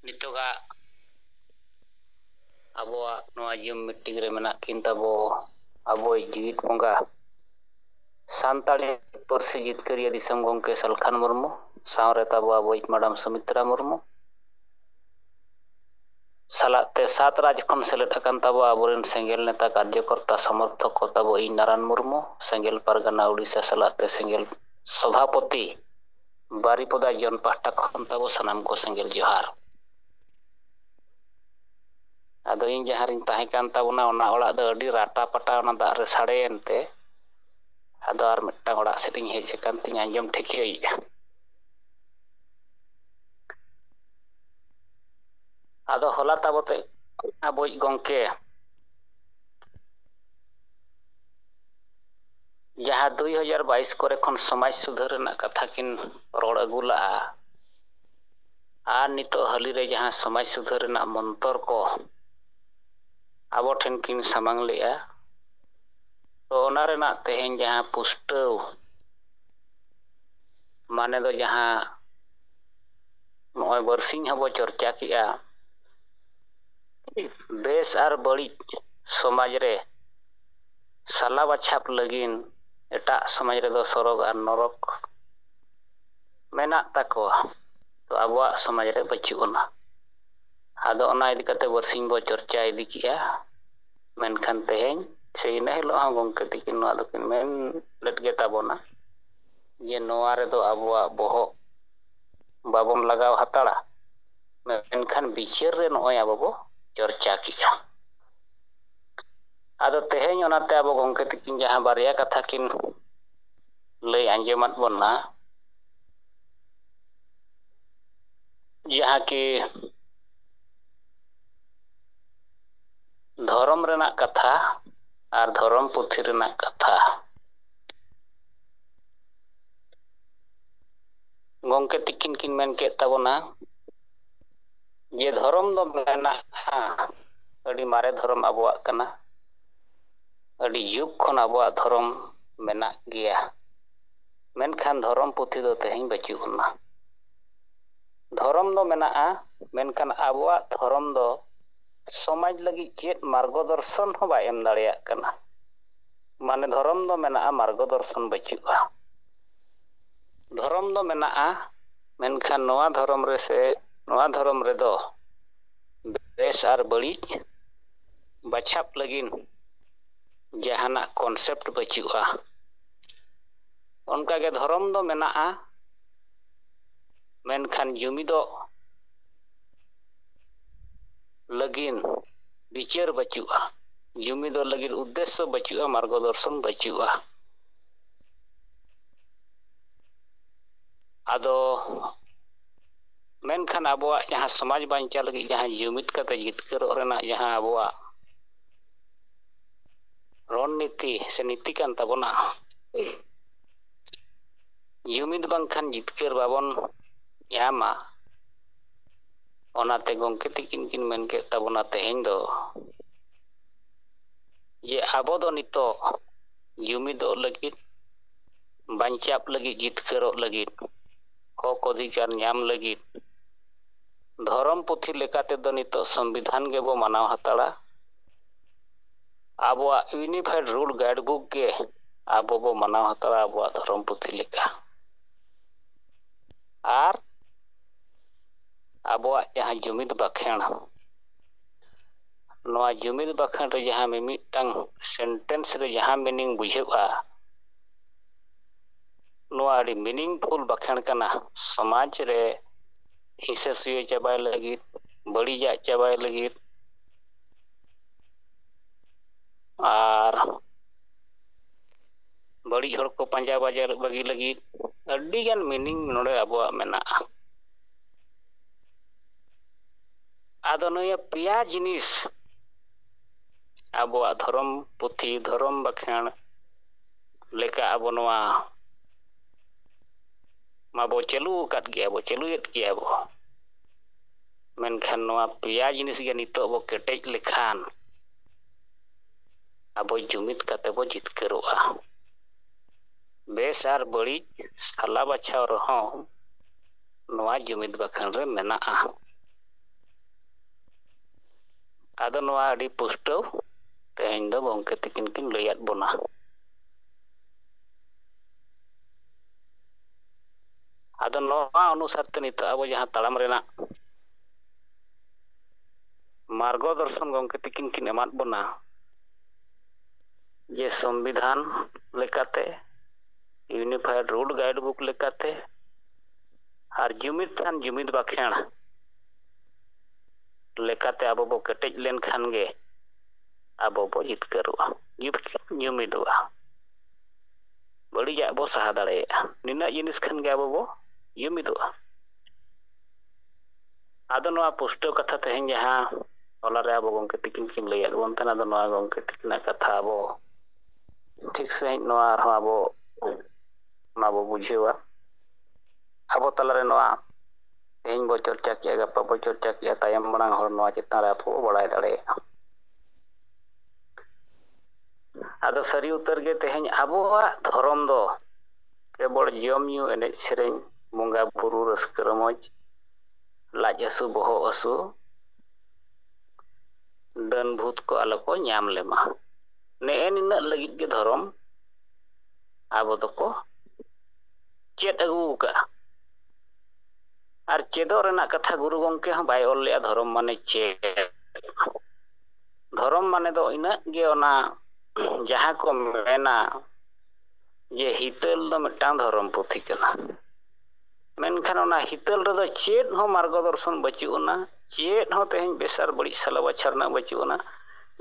nitoga abo noa jum meeting re menak kin tabo abo jibit bonga santali porsi jitkariya disam gongke Salkhan Murmu sawre tabo abo madam Sumitra Murmu salate sat raj khon selet akan tabo aboren sengel neta karyakarta समर्थक ko tabo I Naran Murmu sengel Pargana Odisha salate sengel Sabhapati Baripoda jon pahta khon tabo sanam ko sengel johar ado in jaharin tahe kan tabona ona orak do adi rata pata ona dak re sade ente ado ar mittang orak setting hej akan ting anjom thikei ado hola tabote aboj gongke jaha 2022 kore khon samaj sudhar rena katha kin rod agula ar nito hali re jaha samaj sudhar rena montor ko abo then kin samang lea to ona rena tehen jaha pustaw mane do jaha noy barsing habo chorcha ki'a bes ar barid samaj re sala bachap lagin eta samaj re do sorog ar norok menak takoa to abwa samaj re bachuona ado ona idi kate barsing bo chorcha idi ki'a menkhan teheng seina hilo ha gongke tikin noa do kin men let ge tabona je noa re do abwa boho babon lagaw hatara menkhan bichar re noy abo chorcha ki'a ado teheng onate abo gongke tikin jaha barya katha kin lay anjemat bonna jaha ki धर्म रेना कथा और धर्म पुथी रेना कथा गंके तिकिन किन main के तबना ये धर्म दो मेना अडी मारे धर्म अबुआ कना अडी युग खन अबुआ धर्म मेना गिया मेनखान धर्म पुथी दो तेहिं बचुना धर्म दो मेना मेनखान अबुआ धर्म दो समाज लगी चेत मार्गदर्शन हो बाय एम दाड़िया कना माने धर्म दो मेना मार्गदर्शन बचुआ धर्म दो मेना मेनखान नोआ धर्म रे से नोआ धर्म रे दो बेस आर बड़ी बछाप लगिन जहाना कॉन्सेप्ट बचुआ उनका के धर्म दो मेना मेनखान जुमी दो लगिन विचार बचुआ जुमी दो लगिन उद्देश्य बचुआ मार्गदर्शन बचुआ आदो मेनखान अबुआ जहां समाज बांचा लगी जहां जुमित कते जितकर रेना जहां अबुआ रणनीति से नीति कान तबना जुमित बांखान जितकर बाबन यामा ᱚᱱᱟᱛᱮ ᱜᱚᱝᱠᱮ ᱛᱤᱠᱤᱱ ᱠᱤᱱ ᱢᱮᱱ ᱠᱮᱫ ᱛᱟᱵᱚᱱᱟ ᱛᱮᱦᱮᱧ ᱫᱚ ᱡᱮ ᱟᱵᱚ ᱫᱚ ᱱᱤᱛᱚᱜ ᱡᱩᱢᱤᱫᱚᱜ ᱞᱟᱹᱜᱤᱫ, ᱵᱟᱧᱪᱟᱣ ᱞᱟᱹᱜᱤᱫ, ᱡᱤᱛᱠᱟᱹᱨᱚᱜ ᱞᱟᱹᱜᱤᱫ, ᱦᱚᱠ ᱚᱫᱷᱤᱠᱟᱨ ᱧᱟᱢ ᱞᱟᱹᱜᱤᱫ ᱫᱷᱚᱨᱚᱢ ᱯᱩᱛᱷᱤ ᱞᱮᱠᱟᱛᱮᱫᱚ ᱱᱤᱛᱚᱜ ᱥᱚᱝᱵᱤᱫᱷᱟᱱ ᱜᱮᱵᱚ ᱢᱟᱱᱟᱣ ᱦᱟᱛᱟᱲᱟ᱾ ᱟᱵᱚᱣᱟᱜ ᱤউᱱᱤᱯᱷᱟᱭᱮᱰ ᱨᱩᱞ ᱜᱟᱭᱤᱰ ᱵᱩᱠ ᱜᱮ ᱟᱵᱚ ᱵᱚ ᱢᱟᱱᱟᱣ ᱦᱟᱛᱟᱲᱟ ᱟᱵᱚᱣᱟᱜ ᱫᱷᱚᱨᱚᱢ ᱯᱩᱛᱷᱤ ᱞᱮᱠᱟ᱾ ᱟᱨ ᱟᱵᱚᱣᱟᱜ ᱡᱟᱦᱟᱸ ᱡᱩᱢᱤᱫ ᱵᱟᱠᱷᱮᱬ, ᱱᱚᱣᱟ ᱡᱩᱢᱤᱫ ᱵᱟᱠᱷᱮᱬ ᱨᱮ ᱡᱟᱦᱟᱸ ᱢᱤᱢᱤᱫᱴᱟᱝ ᱥᱮᱱᱴᱮᱱᱥ ᱨᱮ ᱡᱟᱦᱟᱸ ᱢᱤᱱᱤᱝ ᱵᱩᱡᱷᱟᱹᱜᱼᱟ, ᱱᱚᱣᱟ ᱟᱹᱰᱤ ᱢᱤᱱᱤᱝᱯᱷᱩᱞ ᱵᱟᱠᱷᱮᱬ ᱠᱟᱱᱟ ᱥᱚᱢᱟᱡᱽ ᱨᱮ ᱦᱤᱸᱥᱟᱹ ᱥᱩᱭᱟᱹ ᱪᱟᱵᱟᱭ ᱞᱟᱹᱜᱤᱫ, ᱵᱟᱹᱲᱤᱡᱟᱜ ᱪᱟᱵᱟᱭ ᱞᱟᱹᱜᱤᱫ, ᱟᱨ ᱵᱟᱹᱲᱤᱡ ᱦᱚᱲ ᱠᱚ ᱯᱟᱸᱡᱟ ᱵᱟᱹᱜᱤ ᱞᱟᱹᱜᱤᱫ ᱟᱹᱰᱤᱜᱟᱱ ᱢᱤᱱᱤᱝ ᱱᱚᱰᱮ ᱟᱵᱚᱣᱟᱜ ᱢᱮᱱᱟᱜᱼᱟ᱾ ᱟᱫᱚ ᱱᱤᱭᱟᱹ ᱯᱮᱭᱟ ᱡᱤᱱᱤᱥ ᱟᱵᱚᱣᱟᱜ ᱫᱷᱚᱨᱚᱢ ᱯᱩᱛᱷᱤ, ᱫᱷᱚᱨᱚᱢ ᱵᱟᱠᱷᱮᱬ ᱞᱮᱠᱟ ᱟᱵᱚ ᱱᱚᱣᱟ ᱢᱟᱵᱚ ᱪᱟᱹᱞᱩ ᱟᱠᱟᱫ ᱜᱮᱭᱟ ᱵᱚ, ᱪᱟᱹᱞᱩᱭᱮᱫ ᱜᱮᱭᱟ ᱵᱚ᱾ ᱢᱮᱱᱠᱷᱟᱱ ᱱᱚᱣᱟ ᱯᱮᱭᱟ ᱡᱤᱱᱤᱥ ᱜᱮ ᱱᱤᱛᱚᱜ ᱵᱚ ᱠᱮᱴᱮᱡ ᱞᱮᱠᱷᱟᱱ ᱟᱵᱚ ᱡᱩᱢᱤᱫ ᱠᱟᱛᱮ ᱵᱚ ᱡᱤᱛᱠᱟᱹᱨᱚᱜᱼᱟ᱾ ᱵᱮᱥ ᱟᱨ ᱵᱟᱹᱲᱤᱡ ᱥᱟᱞᱟ ᱵᱟᱪᱷᱟᱣ ᱨᱮᱦᱚᱸ ᱱᱚᱣᱟ ᱡᱩᱢᱤᱫ ᱵᱟᱠᱷᱮᱬ ᱨᱮ ᱢᱮᱱᱟᱜᱼᱟ᱾ ᱟᱫᱚ ᱱᱚᱣᱟ ᱟᱹᱰᱤ ᱯᱩᱥᱴᱟᱹᱣ ᱛᱮᱦᱮᱧ ᱫᱚ ᱜᱚᱝᱠᱮ ᱛᱤᱠᱤᱱ ᱠᱤᱱ ᱞᱟᱹᱭᱟᱫ ᱵᱚᱱᱟ᱾ ᱟᱫᱚ ᱱᱚᱣᱟ ᱚᱱᱩᱥᱟᱨ ᱛᱮ ᱱᱤᱛᱚᱜ ᱟᱵᱚ ᱡᱟᱦᱟᱸ ᱛᱟᱲᱟᱢ ᱨᱮᱱᱟᱜ ᱢᱟᱨᱜᱚ ᱫᱚᱨᱥᱚᱱ ᱜᱚᱝᱠᱮ ᱛᱤᱠᱤᱱ ᱠᱤᱱ ᱮᱢᱟᱫ ᱵᱚᱱᱟ, ᱡᱮ ᱥᱚᱝᱵᱤᱫᱷᱟᱱ ᱞᱮᱠᱟᱛᱮ, ᱤউᱱᱤᱯᱷᱟᱭᱮᱰ ᱨᱩᱞ ᱜᱟᱭᱤᱰ ᱵᱩᱠ ᱞᱮᱠᱟᱛᱮ, ᱟᱨ ᱡᱩᱢᱤᱫ ᱠᱷᱟᱱ ᱡᱩᱢᱤᱫ ᱵᱟᱠᱷᱮᱬ ᱞᱮᱠᱟᱛᱮ ᱟᱵᱚ ᱵᱚ ᱠᱮᱴᱮᱡ ᱞᱮᱱᱠᱷᱟᱱ ᱜᱮ ᱟᱵᱚ ᱵᱚ ᱡᱤᱛᱠᱟᱹᱨᱚᱜᱼᱟ, ᱡᱩᱢᱤᱫᱚᱜᱼᱟ, ᱵᱟᱹᱲᱤᱡᱟᱜ ᱵᱚ ᱥᱟᱦᱟ ᱫᱟᱲᱮᱭᱟᱜᱼᱟ᱾ ᱱᱤᱱᱟᱹᱜ ᱡᱤᱱᱤᱥ ᱠᱷᱟᱱ ᱜᱮ ᱟᱵᱚ ᱵᱚ ᱡᱩᱢᱤᱫᱚᱜᱼᱟ᱾ ᱟᱫᱚ ᱱᱚᱣᱟ ᱯᱩᱥᱴᱟᱹᱣ ᱠᱟᱛᱷᱟ ᱛᱮᱦᱮᱧ ᱡᱟᱦᱟᱸ ᱦᱚᱞᱟᱨᱮ ᱟᱵᱚ ᱜᱚᱝᱠᱮ ᱛᱤᱠᱤᱱ ᱠᱤᱱ ᱞᱟᱹᱭᱟᱫ ᱵᱚᱱ ᱛᱟᱦᱮᱱᱟ, ᱟᱫᱚ ᱱᱚᱣᱟ ᱜᱚᱝᱠᱮ ᱛᱤᱠᱤᱱᱟᱜ ᱠᱟᱛᱷᱟ ᱟᱵᱚ ᱴᱷᱤᱠ ᱥᱟᱺᱦᱤᱡ ᱱᱚᱣᱟ ᱟᱨᱦᱚᱸ ᱟᱵᱚ ᱵᱚ ᱵᱩᱡᱷᱟᱹᱣᱟ᱾ ᱟᱵᱚ ᱛᱟᱞᱟᱨᱮ ᱱᱚᱣᱟ ᱛᱮᱦᱮᱧ ᱵᱚ ᱪᱚᱨᱪᱟ ᱠᱮᱜᱼᱟ, ᱜᱟᱯᱟ ᱵᱚ ᱪᱚᱨᱪᱟ ᱠᱮᱜᱼᱟ, ᱛᱟᱭᱚᱢ ᱢᱟᱲᱟᱝ ᱦᱚᱲ ᱱᱚᱣᱟ ᱪᱮᱛᱟᱱ ᱨᱮ ᱟᱵᱚ ᱵᱚ ᱵᱟᱲᱟᱭ ᱫᱟᱲᱮᱭᱟᱜᱼᱟ᱾ ᱟᱫᱚ ᱥᱟᱹᱨᱤ ᱩᱛᱟᱹᱨ ᱜᱮ ᱛᱮᱦᱮᱧ ᱟᱵᱚᱣᱟᱜ ᱫᱷᱚᱨᱚᱢ ᱫᱚ ᱠᱮᱵᱚᱞ ᱡᱚᱢ ᱧᱩ ᱮᱱᱮᱡ ᱥᱮᱨᱮᱧ, ᱵᱚᱸᱜᱟ ᱵᱩᱨᱩ ᱨᱟᱹᱥᱠᱟᱹ ᱨᱚᱢᱚᱡᱽ, ᱞᱟᱡ ᱦᱟᱹᱥᱩ ᱵᱚᱦᱚᱜ ᱦᱟᱹᱥᱩ, ᱰᱟᱹᱱ ᱵᱷᱩᱛ ᱠᱚ ᱟᱞᱚ ᱠᱚ ᱧᱟᱢ ᱞᱮᱢᱟ, ᱱᱮᱜᱼᱮ ᱱᱤᱱᱟᱹᱜ ᱞᱟᱹᱜᱤᱫ ᱜᱮ ᱫᱷᱚᱨᱚᱢ ᱟᱵᱚ ᱫᱚᱠᱚ ᱪᱮᱫ ᱟᱹᱜᱩ ᱟᱠᱟᱜᱼᱟ᱾ ᱟᱨ ᱪᱮᱫᱚᱜ ᱨᱮᱱᱟᱜ ᱠᱟᱛᱷᱟ ᱜᱩᱨᱩ ᱜᱚᱝᱠᱮ ᱦᱚᱸ ᱵᱟᱭ ᱚᱞ ᱞᱮᱜᱼᱟ ᱫᱷᱚᱨᱚᱢ ᱢᱟᱱᱮ ᱪᱮᱫ᱾ ᱫᱷᱚᱨᱚᱢ ᱢᱟᱱᱮ ᱫᱚ ᱤᱱᱟᱹᱜ ᱜᱮ ᱚᱱᱟ ᱡᱟᱦᱟᱸ ᱠᱚ ᱢᱮᱱᱟ ᱡᱮ ᱦᱤᱛᱟᱹᱞ ᱫᱚ ᱢᱤᱫᱴᱟᱝ ᱫᱷᱚᱨᱚᱢ ᱯᱩᱛᱷᱤ ᱠᱟᱱᱟ᱾ ᱢᱮᱱᱠᱷᱟᱱ ᱚᱱᱟ ᱦᱤᱛᱟᱹᱞ ᱨᱮᱫᱚ ᱪᱮᱫ ᱦᱚᱸ ᱢᱟᱨᱜᱚ ᱫᱚᱨᱥᱚᱱ ᱵᱟᱹᱪᱩᱜ ᱟᱱᱟ, ᱪᱮᱫ ᱦᱚᱸ ᱛᱮᱦᱮᱧ ᱵᱮᱥ ᱟᱨ ᱵᱟᱹᱲᱤᱡ ᱥᱟᱞᱟ ᱵᱟᱪᱷᱟᱣ ᱨᱮᱱᱟᱜ ᱵᱟᱹᱪᱩᱜ ᱟᱱᱟ,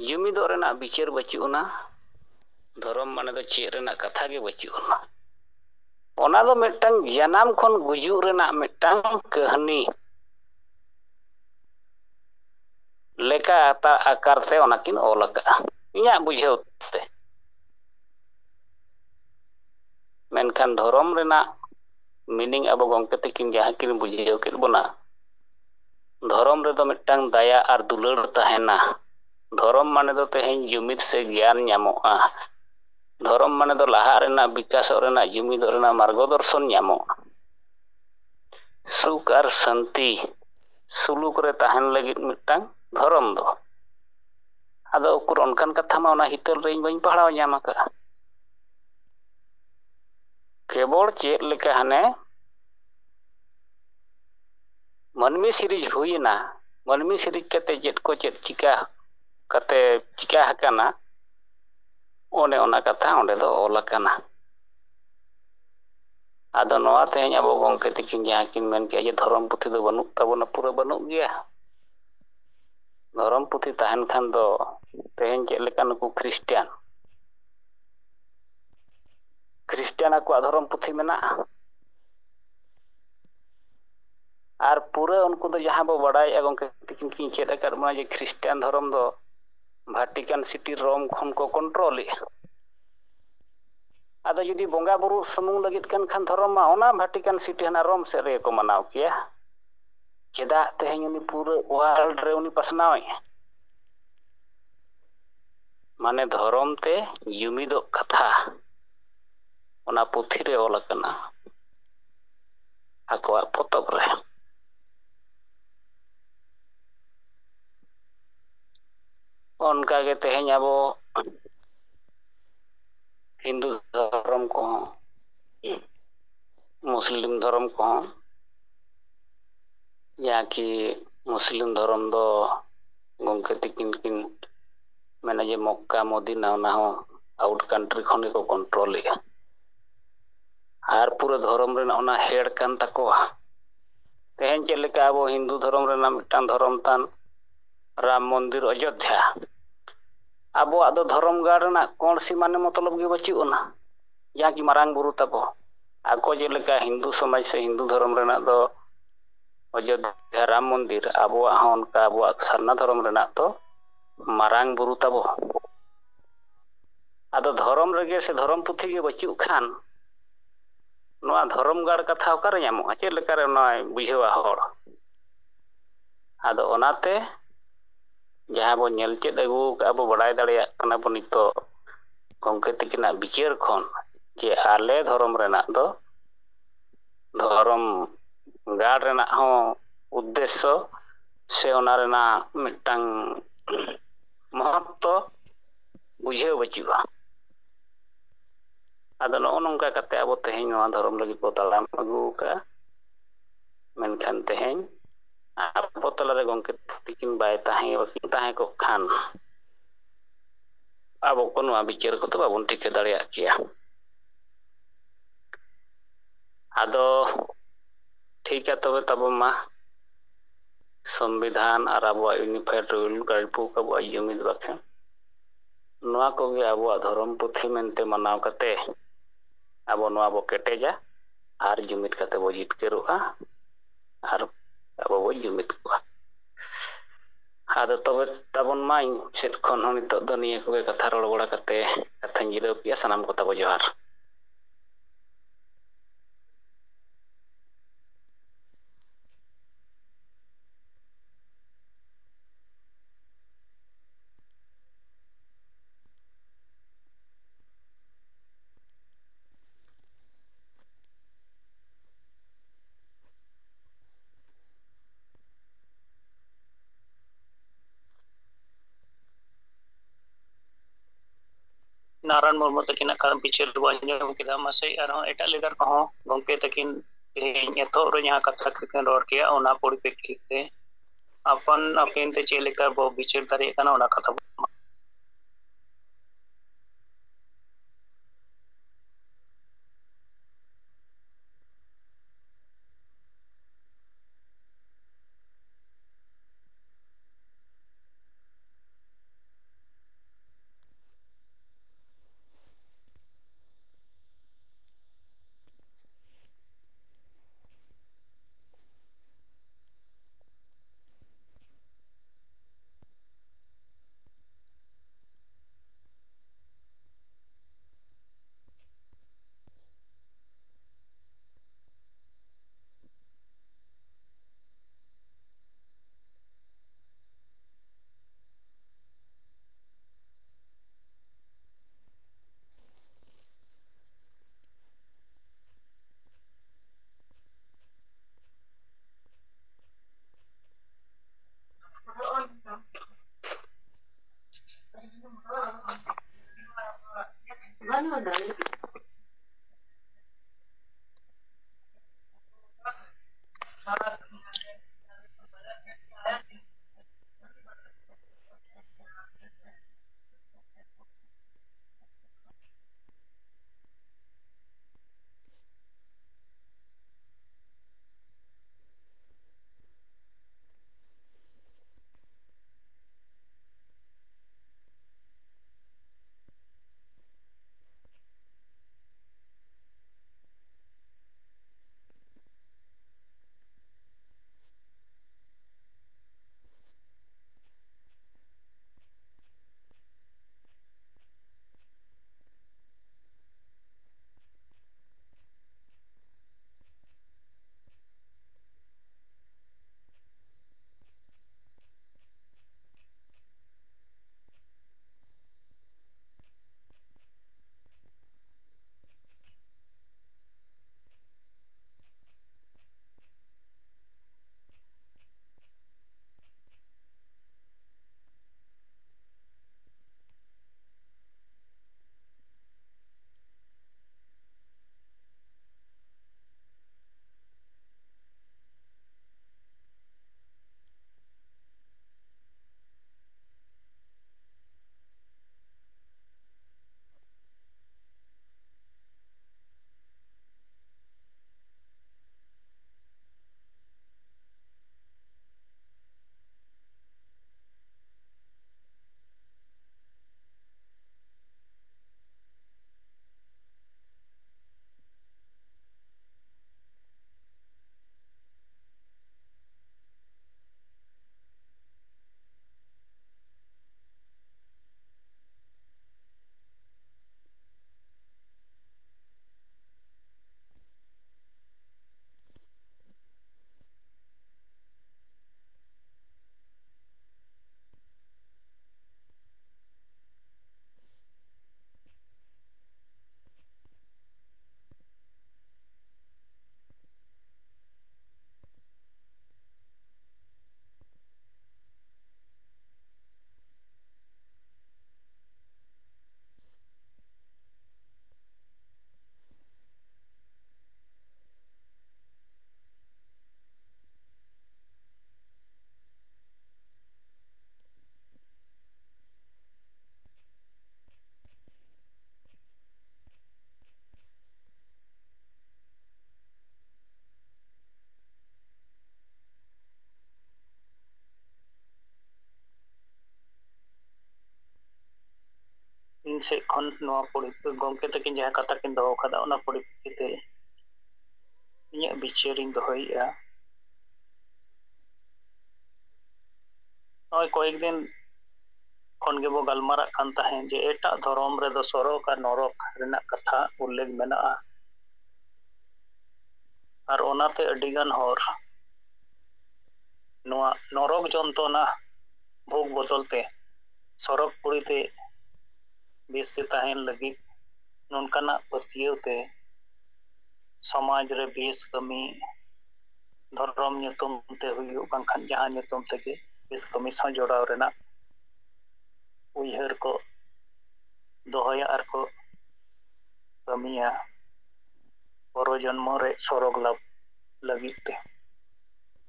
ᱡᱩᱢᱤᱫᱚᱜ ᱨᱮᱱᱟᱜ ᱵᱤᱪᱟᱹᱨ ᱵᱟᱹᱪᱩᱜ ᱟᱱᱟ, ᱫᱷᱚᱨᱚᱢ ᱢᱟᱱᱮ ᱫᱚ ᱪᱮᱫ ᱨᱮᱱᱟᱜ ᱠᱟᱛᱷᱟ ᱜᱮ ᱵᱟᱹᱪᱩᱜ ᱟᱱᱟ᱾ ᱚᱱᱟ ᱫᱚ ᱢᱤᱫᱴᱟᱝ ᱡᱟᱱᱟᱢ ᱠᱷᱚᱱ ᱜᱩᱡᱩᱜ ᱨᱮᱱᱟᱜ ᱢᱤᱫᱴᱟᱝ ᱠᱟᱹᱦᱱᱤ ᱞᱮᱠᱟ ᱟᱠᱟᱨ ᱛᱮ ᱚᱱᱟ ᱠᱤᱱ ᱚᱞ ᱟᱠᱟᱜᱼᱟ ᱤᱧᱟᱹᱜ ᱵᱩᱡᱷᱟᱹᱣ ᱛᱮ᱾ ᱢᱮᱱᱠᱷᱟᱱ ᱫᱷᱚᱨᱚᱢ ᱨᱮᱱᱟᱜ ᱢᱤᱱᱤᱝ ᱟᱵᱚ ᱜᱚᱝᱠᱮ ᱛᱟᱹᱠᱤᱱ ᱡᱟᱦᱟᱸ ᱠᱤᱱ ᱵᱩᱡᱷᱟᱹᱣ ᱠᱮᱫ ᱵᱚᱱᱟ, ᱫᱷᱚᱨᱚᱢ ᱨᱮᱫᱚ ᱢᱤᱫᱴᱟᱝ ᱫᱟᱭᱟ ᱟᱨ ᱫᱩᱞᱟᱹᱲ ᱛᱟᱦᱮᱱᱟ᱾ ᱫᱷᱚᱨᱚᱢ ᱢᱟᱱᱮ ᱫᱚ ᱛᱮᱦᱮᱧ ᱡᱩᱢᱤᱫ ᱥᱮ ᱜᱮᱭᱟᱱ ᱧᱟᱢᱚᱜᱼᱟ᱾ ᱫᱷᱚᱨᱚᱢ ᱢᱟᱱᱮ ᱫᱚ ᱞᱟᱦᱟᱜ ᱨᱮᱱᱟᱜ, ᱵᱤᱠᱟᱥᱚᱜ ᱨᱮᱱᱟᱜ, ᱡᱩᱢᱤᱫᱚᱜ ᱨᱮᱱᱟᱜ ᱢᱟᱨᱜᱚ ᱫᱚᱨᱥᱚᱱ ᱧᱟᱢᱚᱜᱼᱟ᱾ ᱥᱩᱠ ᱟᱨ ᱥᱟᱱᱛᱤ ᱥᱩᱞᱩᱠ ᱨᱮ ᱛᱟᱦᱮᱱ ᱞᱟᱹᱜᱤᱫ ᱢᱤᱫᱴᱟᱝ ᱫᱷᱚᱨᱚᱢ ᱫᱚ᱾ ᱟᱫᱚ ᱩᱠᱩᱨ ᱚᱱᱠᱟᱱ ᱠᱟᱛᱷᱟ ᱢᱟ ᱚᱱᱟ ᱦᱤᱛᱟᱹᱞ ᱨᱮ ᱤᱧ ᱵᱟᱹᱧ ᱯᱟᱲᱦᱟᱣ ᱧᱟᱢ ᱟᱠᱟᱜᱼᱟ᱾ ᱠᱮᱵᱚᱞ ᱪᱮᱫ ᱞᱮᱠᱟ ᱦᱟᱱᱮ ᱢᱟᱹᱱᱢᱤ ᱥᱤᱨᱤᱡ ᱦᱩᱭᱮᱱᱟ, ᱢᱟᱹᱱᱢᱤ ᱥᱤᱨᱤᱡ ᱠᱟᱛᱮ ᱪᱮᱫ ᱠᱚ ᱪᱮᱫ ᱪᱤᱠᱟ ᱠᱟᱛᱮ ᱪᱤᱠᱟ ᱟᱠᱟᱱᱟ, ᱚᱱᱮ ᱚᱱᱟ ᱠᱟᱛᱷᱟ ᱚᱸᱰᱮ ᱫᱚ ᱚᱞ ᱟᱠᱟᱱᱟ᱾ ᱟᱫᱚ ᱱᱚᱣᱟ ᱛᱮᱦᱮᱧ ᱟᱵᱚ ᱜᱚᱝᱠᱮ ᱛᱟᱹᱠᱤᱱ ᱡᱟᱦᱟᱸ ᱠᱤᱱ ᱢᱮᱱ ᱠᱮᱜᱼᱟ ᱡᱮ ᱫᱷᱚᱨᱚᱢ ᱯᱩᱛᱷᱤ ᱫᱚ ᱵᱟᱹᱱᱩᱜ ᱛᱟᱵᱚᱱᱟ, ᱯᱩᱨᱟᱹ ᱵᱟᱹᱱᱩᱜ ᱜᱮᱭᱟ᱾ ᱫᱷᱚᱨᱚᱢ ᱯᱩᱛᱷᱤ ᱛᱟᱦᱮᱱ ᱠᱷᱟᱱ ᱫᱚ ᱛᱮᱦᱮᱧ ᱪᱮᱫ ᱞᱮᱠᱟ ᱱᱩᱠᱩ ᱠᱷᱨᱤᱥᱴᱟᱱ ᱟᱠᱚᱣᱟᱜ ᱫᱷᱚᱨᱚᱢ ᱯᱩᱛᱷᱤ ᱢᱮᱱᱟᱜᱼᱟ᱾ ᱟᱨ ᱯᱩᱨᱟᱹ ᱩᱱᱠᱩ ᱫᱚ ᱡᱟᱦᱟᱸ ᱵᱚ ᱵᱟᱲᱟᱭᱮᱫᱼᱟ ᱜᱚᱝᱠᱮ ᱛᱤᱠᱤᱱ ᱠᱤᱱ ᱪᱮᱫ ᱟᱠᱟᱫ ᱵᱚᱱᱟ ᱡᱮ ᱠᱷᱨᱤᱥᱴᱟᱱ ᱫᱷᱚᱨᱚᱢ ᱫᱚ ᱵᱷᱟᱴᱤᱠᱟᱱ ᱥᱤᱴᱤ ᱨᱳᱢ ᱠᱷᱚᱱ ᱠᱚ ᱠᱚᱱᱴᱨᱳᱞᱮᱜᱼᱟ᱾ ᱟᱫᱚ ᱡᱩᱫᱤ ᱵᱚᱸᱜᱟ ᱵᱩᱨᱩ ᱥᱩᱢᱩᱝ ᱞᱟᱹᱜᱤᱫ ᱠᱟᱱ ᱠᱷᱟᱱ ᱫᱷᱚᱨᱚᱢ ᱢᱟ ᱚᱱᱟ ᱵᱷᱟᱴᱤᱠᱟᱱ ᱥᱤᱴᱤ ᱦᱟᱱᱟ ᱨᱳᱢ ᱥᱮᱫ ᱨᱮᱜᱮ ᱠᱚ ᱢᱟᱱᱟᱣ ᱠᱮᱭᱟ᱾ ᱪᱮᱫᱟᱜ ᱛᱮᱦᱮᱧ ᱩᱱᱤ ᱯᱩᱨᱟᱹ ᱳয়াᱨᱞᱰ ᱨᱮ ᱩᱱᱤ ᱯᱟᱥᱱᱟᱣᱮᱜᱼᱟ? ᱢᱟᱱᱮ ᱫᱷᱚᱨᱚᱢ ᱛᱮ ᱡᱩᱢᱤᱫᱚᱜ ᱠᱟᱛᱷᱟ ᱚᱱᱟ ᱯᱩᱛᱷᱤ ᱨᱮ ᱚᱞ ᱟᱠᱟᱱᱟ, ᱟᱠᱚᱣᱟᱜ ᱯᱚᱛᱚᱵ ᱨᱮ। ᱚᱱᱠᱟᱜᱮ ᱛᱮᱦᱮᱧ ᱟᱵᱚ ᱦᱤᱱᱫᱩ ᱫᱷᱚᱨᱚᱢ ᱠᱚᱦᱚᱸ, ᱢᱩᱥᱞᱤᱢ ᱫᱷᱚᱨᱚᱢ ᱠᱚᱦᱚᱸ, ᱡᱟᱦᱟᱸ ᱠᱤ ᱢᱩᱥᱞᱤᱢ ᱫᱷᱚᱨᱚᱢ ᱫᱚ ᱜᱚᱝᱠᱮ ᱛᱤᱠᱤᱱ ᱠᱤᱱ ᱢᱮᱱᱟ ᱡᱮ ᱢᱚᱠᱠᱟ ᱢᱚᱫᱤᱱᱟ ᱚᱱᱟ ᱦᱚᱸ ᱟᱣᱩᱴ ᱠᱟᱱᱴᱨᱤ ᱠᱷᱚᱱ ᱜᱮᱠᱚ ᱠᱚᱱᱴᱨᱳᱞᱮᱜᱼᱟ। ᱟᱨ ᱯᱩᱨᱟᱹ ᱫᱷᱚᱨᱚᱢ ᱨᱮᱱᱟᱜ ᱚᱱᱟ ᱦᱮᱲ ᱠᱟᱱ ᱛᱟᱠᱚᱣᱟ। ᱛᱮᱦᱮᱧ ᱪᱮᱫ ᱞᱮᱠᱟ ᱟᱵᱚ ᱦᱤᱱᱫᱩ ᱫᱷᱚᱨᱚᱢ ᱨᱮᱱᱟᱜ ᱢᱤᱫᱴᱟᱝ ᱫᱷᱚᱨᱚᱢ ᱛᱟᱱ ᱨᱟᱢ ᱢᱚᱱᱫᱤᱨ ᱚᱡᱳᱫᱽᱫᱷᱟ, ᱟᱵᱚᱣᱟᱜ ᱫᱚ ᱫᱷᱚᱨᱚᱢ ᱜᱟᱲ ᱨᱮᱱᱟᱜ ᱠᱚᱬᱥᱤ ᱢᱟᱱᱮ ᱢᱚᱛᱞᱚᱵ ᱜᱮ ᱵᱟᱹᱪᱩᱜ ᱟᱱᱟ, ᱡᱟᱦᱟᱸ ᱠᱤ ᱢᱟᱨᱟᱝ ᱵᱩᱨᱩ ᱛᱟᱵᱚ। ᱟᱠᱚ ᱡᱮᱞᱮᱠᱟ ᱦᱤᱱᱫᱩ ᱥᱚᱢᱟᱡᱽ ᱥᱮ ᱦᱤᱱᱫᱩ ᱫᱷᱚᱨᱚᱢ ᱨᱮᱱᱟᱜ ᱫᱚ ᱚᱡᱳᱫᱽᱫᱷᱟ ᱨᱟᱢ ᱢᱚᱱᱫᱤᱨ, ᱟᱵᱚᱣᱟᱜ ᱦᱚᱸ ᱚᱱᱠᱟ ᱟᱵᱚᱣᱟᱜ ᱥᱟᱨᱱᱟ ᱫᱷᱚᱨᱚᱢ ᱨᱮᱱᱟᱜ ᱫᱚ ᱢᱟᱨᱟᱝ ᱵᱩᱨᱩ ᱛᱟᱵᱚ। ᱟᱫᱚ ᱫᱷᱚᱨᱚᱢ ᱨᱮᱜᱮ ᱥᱮ ᱫᱷᱚᱨᱚᱢ ᱯᱩᱛᱷᱤ ᱜᱮ ᱵᱟᱹᱪᱩᱜ ᱠᱷᱟᱱ ᱱᱚᱣᱟ ᱫᱷᱚᱨᱚᱢ ᱜᱟᱲ ᱠᱟᱛᱷᱟ ᱚᱠᱟᱨᱮ ᱧᱟᱢᱚᱜᱼᱟ? ᱪᱮᱫ ᱞᱮᱠᱟᱨᱮ ᱱᱚᱣᱟᱭ ᱵᱩᱡᱷᱟᱹᱣᱟ ᱦᱚᱲ? ᱟᱫᱚ ᱚᱱᱟᱛᱮ ᱡᱟᱦᱟᱸ ᱵᱚ ᱧᱮᱞ ᱪᱮᱫ ᱟᱹᱜᱩ ᱠᱟᱜᱼᱟ ᱵᱚ, ᱵᱟᱰᱟᱭ ᱫᱟᱲᱮᱭᱟᱜ ᱠᱟᱱᱟ ᱵᱚ ᱱᱤᱛᱚᱜ ᱜᱚᱝᱠᱮ ᱛᱤᱠᱤᱱᱟᱜ ᱵᱤᱪᱟᱹᱨ ᱠᱷᱚᱱ, ᱡᱮ ᱟᱞᱮ ᱫᱷᱚᱨᱚᱢ ᱨᱮᱱᱟᱜ ᱫᱚ ᱫᱷᱚᱨᱚᱢ ᱜᱟᱲ ᱨᱮᱱᱟᱜ ᱦᱚᱸ ᱩᱫᱽᱫᱮᱥᱥᱚ ᱥᱮ ᱚᱱᱟ ᱨᱮᱱᱟᱜ ᱢᱤᱫᱴᱟᱝ ᱢᱚᱦᱚᱛᱛᱚ ᱵᱩᱡᱷᱟᱹᱣ ᱵᱟᱹᱪᱩᱜᱼᱟ। ᱟᱫᱚ ᱱᱚᱜᱼᱚ ᱱᱚᱝᱠᱟ ᱠᱟᱛᱮ ᱟᱵᱚ ᱛᱮᱦᱮᱧ ᱱᱚᱣᱟ ᱫᱷᱚᱨᱚᱢ ᱞᱟᱹᱜᱤᱫ ᱵᱚ ᱛᱟᱲᱟᱢ ᱟᱹᱜᱩ ᱠᱟᱜᱼᱟ। ᱢᱮᱱᱠᱷᱟᱱ ᱛᱮᱦᱮᱧ ᱟᱵᱚ ᱛᱟᱞᱟᱨᱮ ᱜᱚᱝᱠᱮ ᱛᱤᱠᱤᱱ ᱵᱟᱭ ᱵᱟᱠᱤᱱ ᱛᱟᱦᱮᱸ ᱠᱚᱜ ᱠᱷᱟᱱ ᱟᱵᱚ ᱠᱚ ᱱᱚᱣᱟ ᱵᱤᱪᱟᱹᱨ ᱠᱚᱫᱚ ᱵᱟᱵᱚᱱ ᱴᱷᱤᱠᱟᱹ ᱫᱟᱲᱮᱭᱟᱜ ᱠᱮᱭᱟ। ᱟᱫᱚ ᱴᱷᱤᱠᱟ ᱛᱚᱵᱮ ᱛᱟᱵᱚ ᱢᱟ, ᱥᱚᱝᱵᱤᱫᱷᱟᱱ ᱟᱨ ᱟᱵᱚᱣᱟᱜ ᱤউনিᱯᱷᱟᱭᱮᱰ ᱨᱩᱞ ᱜᱟᱭᱤᱰ ᱵᱩᱠ, ᱟᱵᱚᱣᱟᱜ ᱡᱩᱢᱤᱫ ᱵᱟᱠᱷᱮᱬ, ᱱᱚᱣᱟ ᱠᱚᱜᱮ ᱟᱵᱚᱣᱟᱜ ᱫᱷᱚᱨᱚᱢ ᱯᱩᱛᱷᱤ ᱢᱮᱱᱛᱮ ᱢᱟᱱᱟᱣ ᱠᱟᱛᱮ ᱟᱵᱚ ᱱᱚᱣᱟ ᱵᱚ ᱠᱮᱴᱮᱡᱟ ᱟᱨ ᱡᱩᱢᱤᱫ ᱠᱟᱛᱮ ᱵᱚ ᱡᱤᱛᱠᱟᱹᱨᱚᱜᱼᱟ ᱟᱨ ᱟᱵᱚ ᱵᱚ ᱡᱩᱢᱤᱫ ᱠᱚᱜᱼᱟ। ᱟᱫᱚ ᱛᱚᱵᱮ ᱛᱟᱵᱚᱱ ᱢᱟ, ᱤᱧ ᱥᱮᱫ ᱠᱷᱚᱱ ᱦᱚᱸ ᱱᱤᱛᱚᱜ ᱫᱚ ᱱᱤᱭᱟᱹ ᱠᱚᱜᱮ ᱠᱟᱛᱷᱟ ᱨᱚᱲ ᱵᱟᱲᱟ ᱠᱟᱛᱮ ᱠᱟᱛᱷᱟᱧ ᱡᱤᱨᱟᱹᱣ ᱠᱮᱜᱼᱟ। ᱥᱟᱱᱟᱢ ᱠᱚ ᱛᱟᱵᱚ ᱡᱚᱦᱟᱨ। ᱱᱟᱨᱟᱭᱚᱱ ᱢᱩᱨᱢᱩ ᱛᱟᱹᱠᱤᱱᱟᱜ ᱵᱤᱪᱟᱹᱨ ᱵᱚᱱ ᱟᱸᱡᱚᱢ ᱠᱮᱫᱟ। ᱢᱟᱥᱮ ᱟᱨᱦᱚᱸ ᱮᱴᱟᱜ ᱞᱤᱰᱟᱨ ᱠᱚᱦᱚᱸ ᱜᱚᱝᱠᱮ ᱛᱟᱹᱠᱤᱱ ᱛᱮᱦᱮᱧ ᱮᱛᱚᱦᱚᱵ ᱨᱮ ᱡᱟᱦᱟᱸ ᱠᱟᱛᱷᱟ ᱠᱚᱠᱤᱱ ᱨᱚᱲ ᱠᱮᱜᱼᱟ, ᱚᱱᱟ ᱯᱚᱨᱤᱯᱮᱠᱠᱷᱤᱛ ᱛᱮ ᱟᱯᱟᱱ ᱟᱹᱯᱤᱱ ᱛᱮ ᱪᱮᱫ ᱞᱮᱠᱟ ᱵᱚ ᱵᱤᱪᱟᱹᱨ ᱫᱟᱲᱮᱭᱟᱜ ᱠᱟᱱᱟ ᱚᱱᱟ ᱠᱟᱛᱷᱟ ᱵᱚ ᱟᱹᱞᱤᱧ ᱥᱮᱫ ᱠᱷᱚᱱ ᱱᱚᱣᱟ ᱜᱚᱢᱠᱮ ᱛᱟᱹᱠᱤᱱ ᱡᱟᱦᱟᱸ ᱠᱟᱛᱷᱟ ᱠᱤᱱ ᱫᱚᱦᱚ ᱠᱟᱫᱟ ᱚᱱᱟ ᱯᱚᱨᱤᱯᱮᱠᱠᱷᱤᱛᱮ ᱤᱧᱟᱹᱜ ᱵᱤᱪᱟᱹᱨᱤᱧ ᱫᱚᱦᱚᱭᱮᱜᱼᱟ᱾ ᱱᱚᱜᱼᱚᱭ ᱠᱚᱭᱮᱠ ᱫᱤᱱ ᱠᱷᱚᱱ ᱜᱮᱵᱚ ᱜᱟᱞᱢᱟᱨᱟᱜ ᱠᱟᱱ ᱛᱟᱦᱮᱸ ᱡᱮ ᱮᱴᱟᱜ ᱫᱷᱚᱨᱚᱢ ᱨᱮᱫᱚ ᱥᱚᱨᱚᱜ ᱟᱨ ᱱᱚᱨᱚᱠ ᱨᱮᱱᱟᱜ ᱠᱟᱛᱷᱟ ᱩᱞᱞᱮᱠᱷ ᱢᱮᱱᱟᱜᱼᱟ, ᱟᱨ ᱚᱱᱟᱛᱮ ᱟᱹᱰᱤᱜᱟᱱ ᱦᱚᱲ ᱱᱚᱣᱟ ᱱᱚᱨᱚᱠ ᱡᱚᱱᱛᱨᱚᱱᱟ ᱵᱷᱳᱜᱽ ᱵᱚᱫᱚᱞ ᱛᱮ ᱥᱚᱨᱚᱜ ᱯᱩᱨᱤᱛᱮ ᱵᱮᱥᱛᱮ ᱛᱟᱦᱮᱱ ᱞᱟᱹᱜᱤᱫ ᱱᱚᱝᱠᱟᱱᱟᱜ ᱯᱟᱹᱛᱭᱟᱹᱣ ᱛᱮ ᱥᱚᱢᱟᱡᱽ ᱨᱮ ᱵᱮᱥ ᱠᱟᱹᱢᱤ ᱫᱷᱚᱨᱚᱢ ᱧᱩᱛᱩᱢ ᱛᱮ ᱦᱩᱭᱩᱜ ᱵᱟᱝᱠᱷᱟᱱ ᱡᱟᱦᱟᱸ ᱧᱩᱛᱩᱢ ᱛᱮᱜᱮ ᱵᱮᱥ ᱠᱟᱹᱢᱤ ᱥᱟᱶ ᱡᱚᱲᱟᱣ ᱨᱮᱱᱟᱜ ᱩᱭᱦᱟᱹᱨ ᱠᱚ ᱫᱚᱦᱚᱭᱟ ᱟᱨ ᱠᱚ ᱠᱟᱹᱢᱤᱭᱟ ᱯᱚᱨᱚ ᱡᱚᱱᱢᱚ ᱨᱮ ᱥᱚᱨᱚᱜ ᱞᱟᱵᱷ ᱞᱟᱹᱜᱤᱫ ᱛᱮ᱾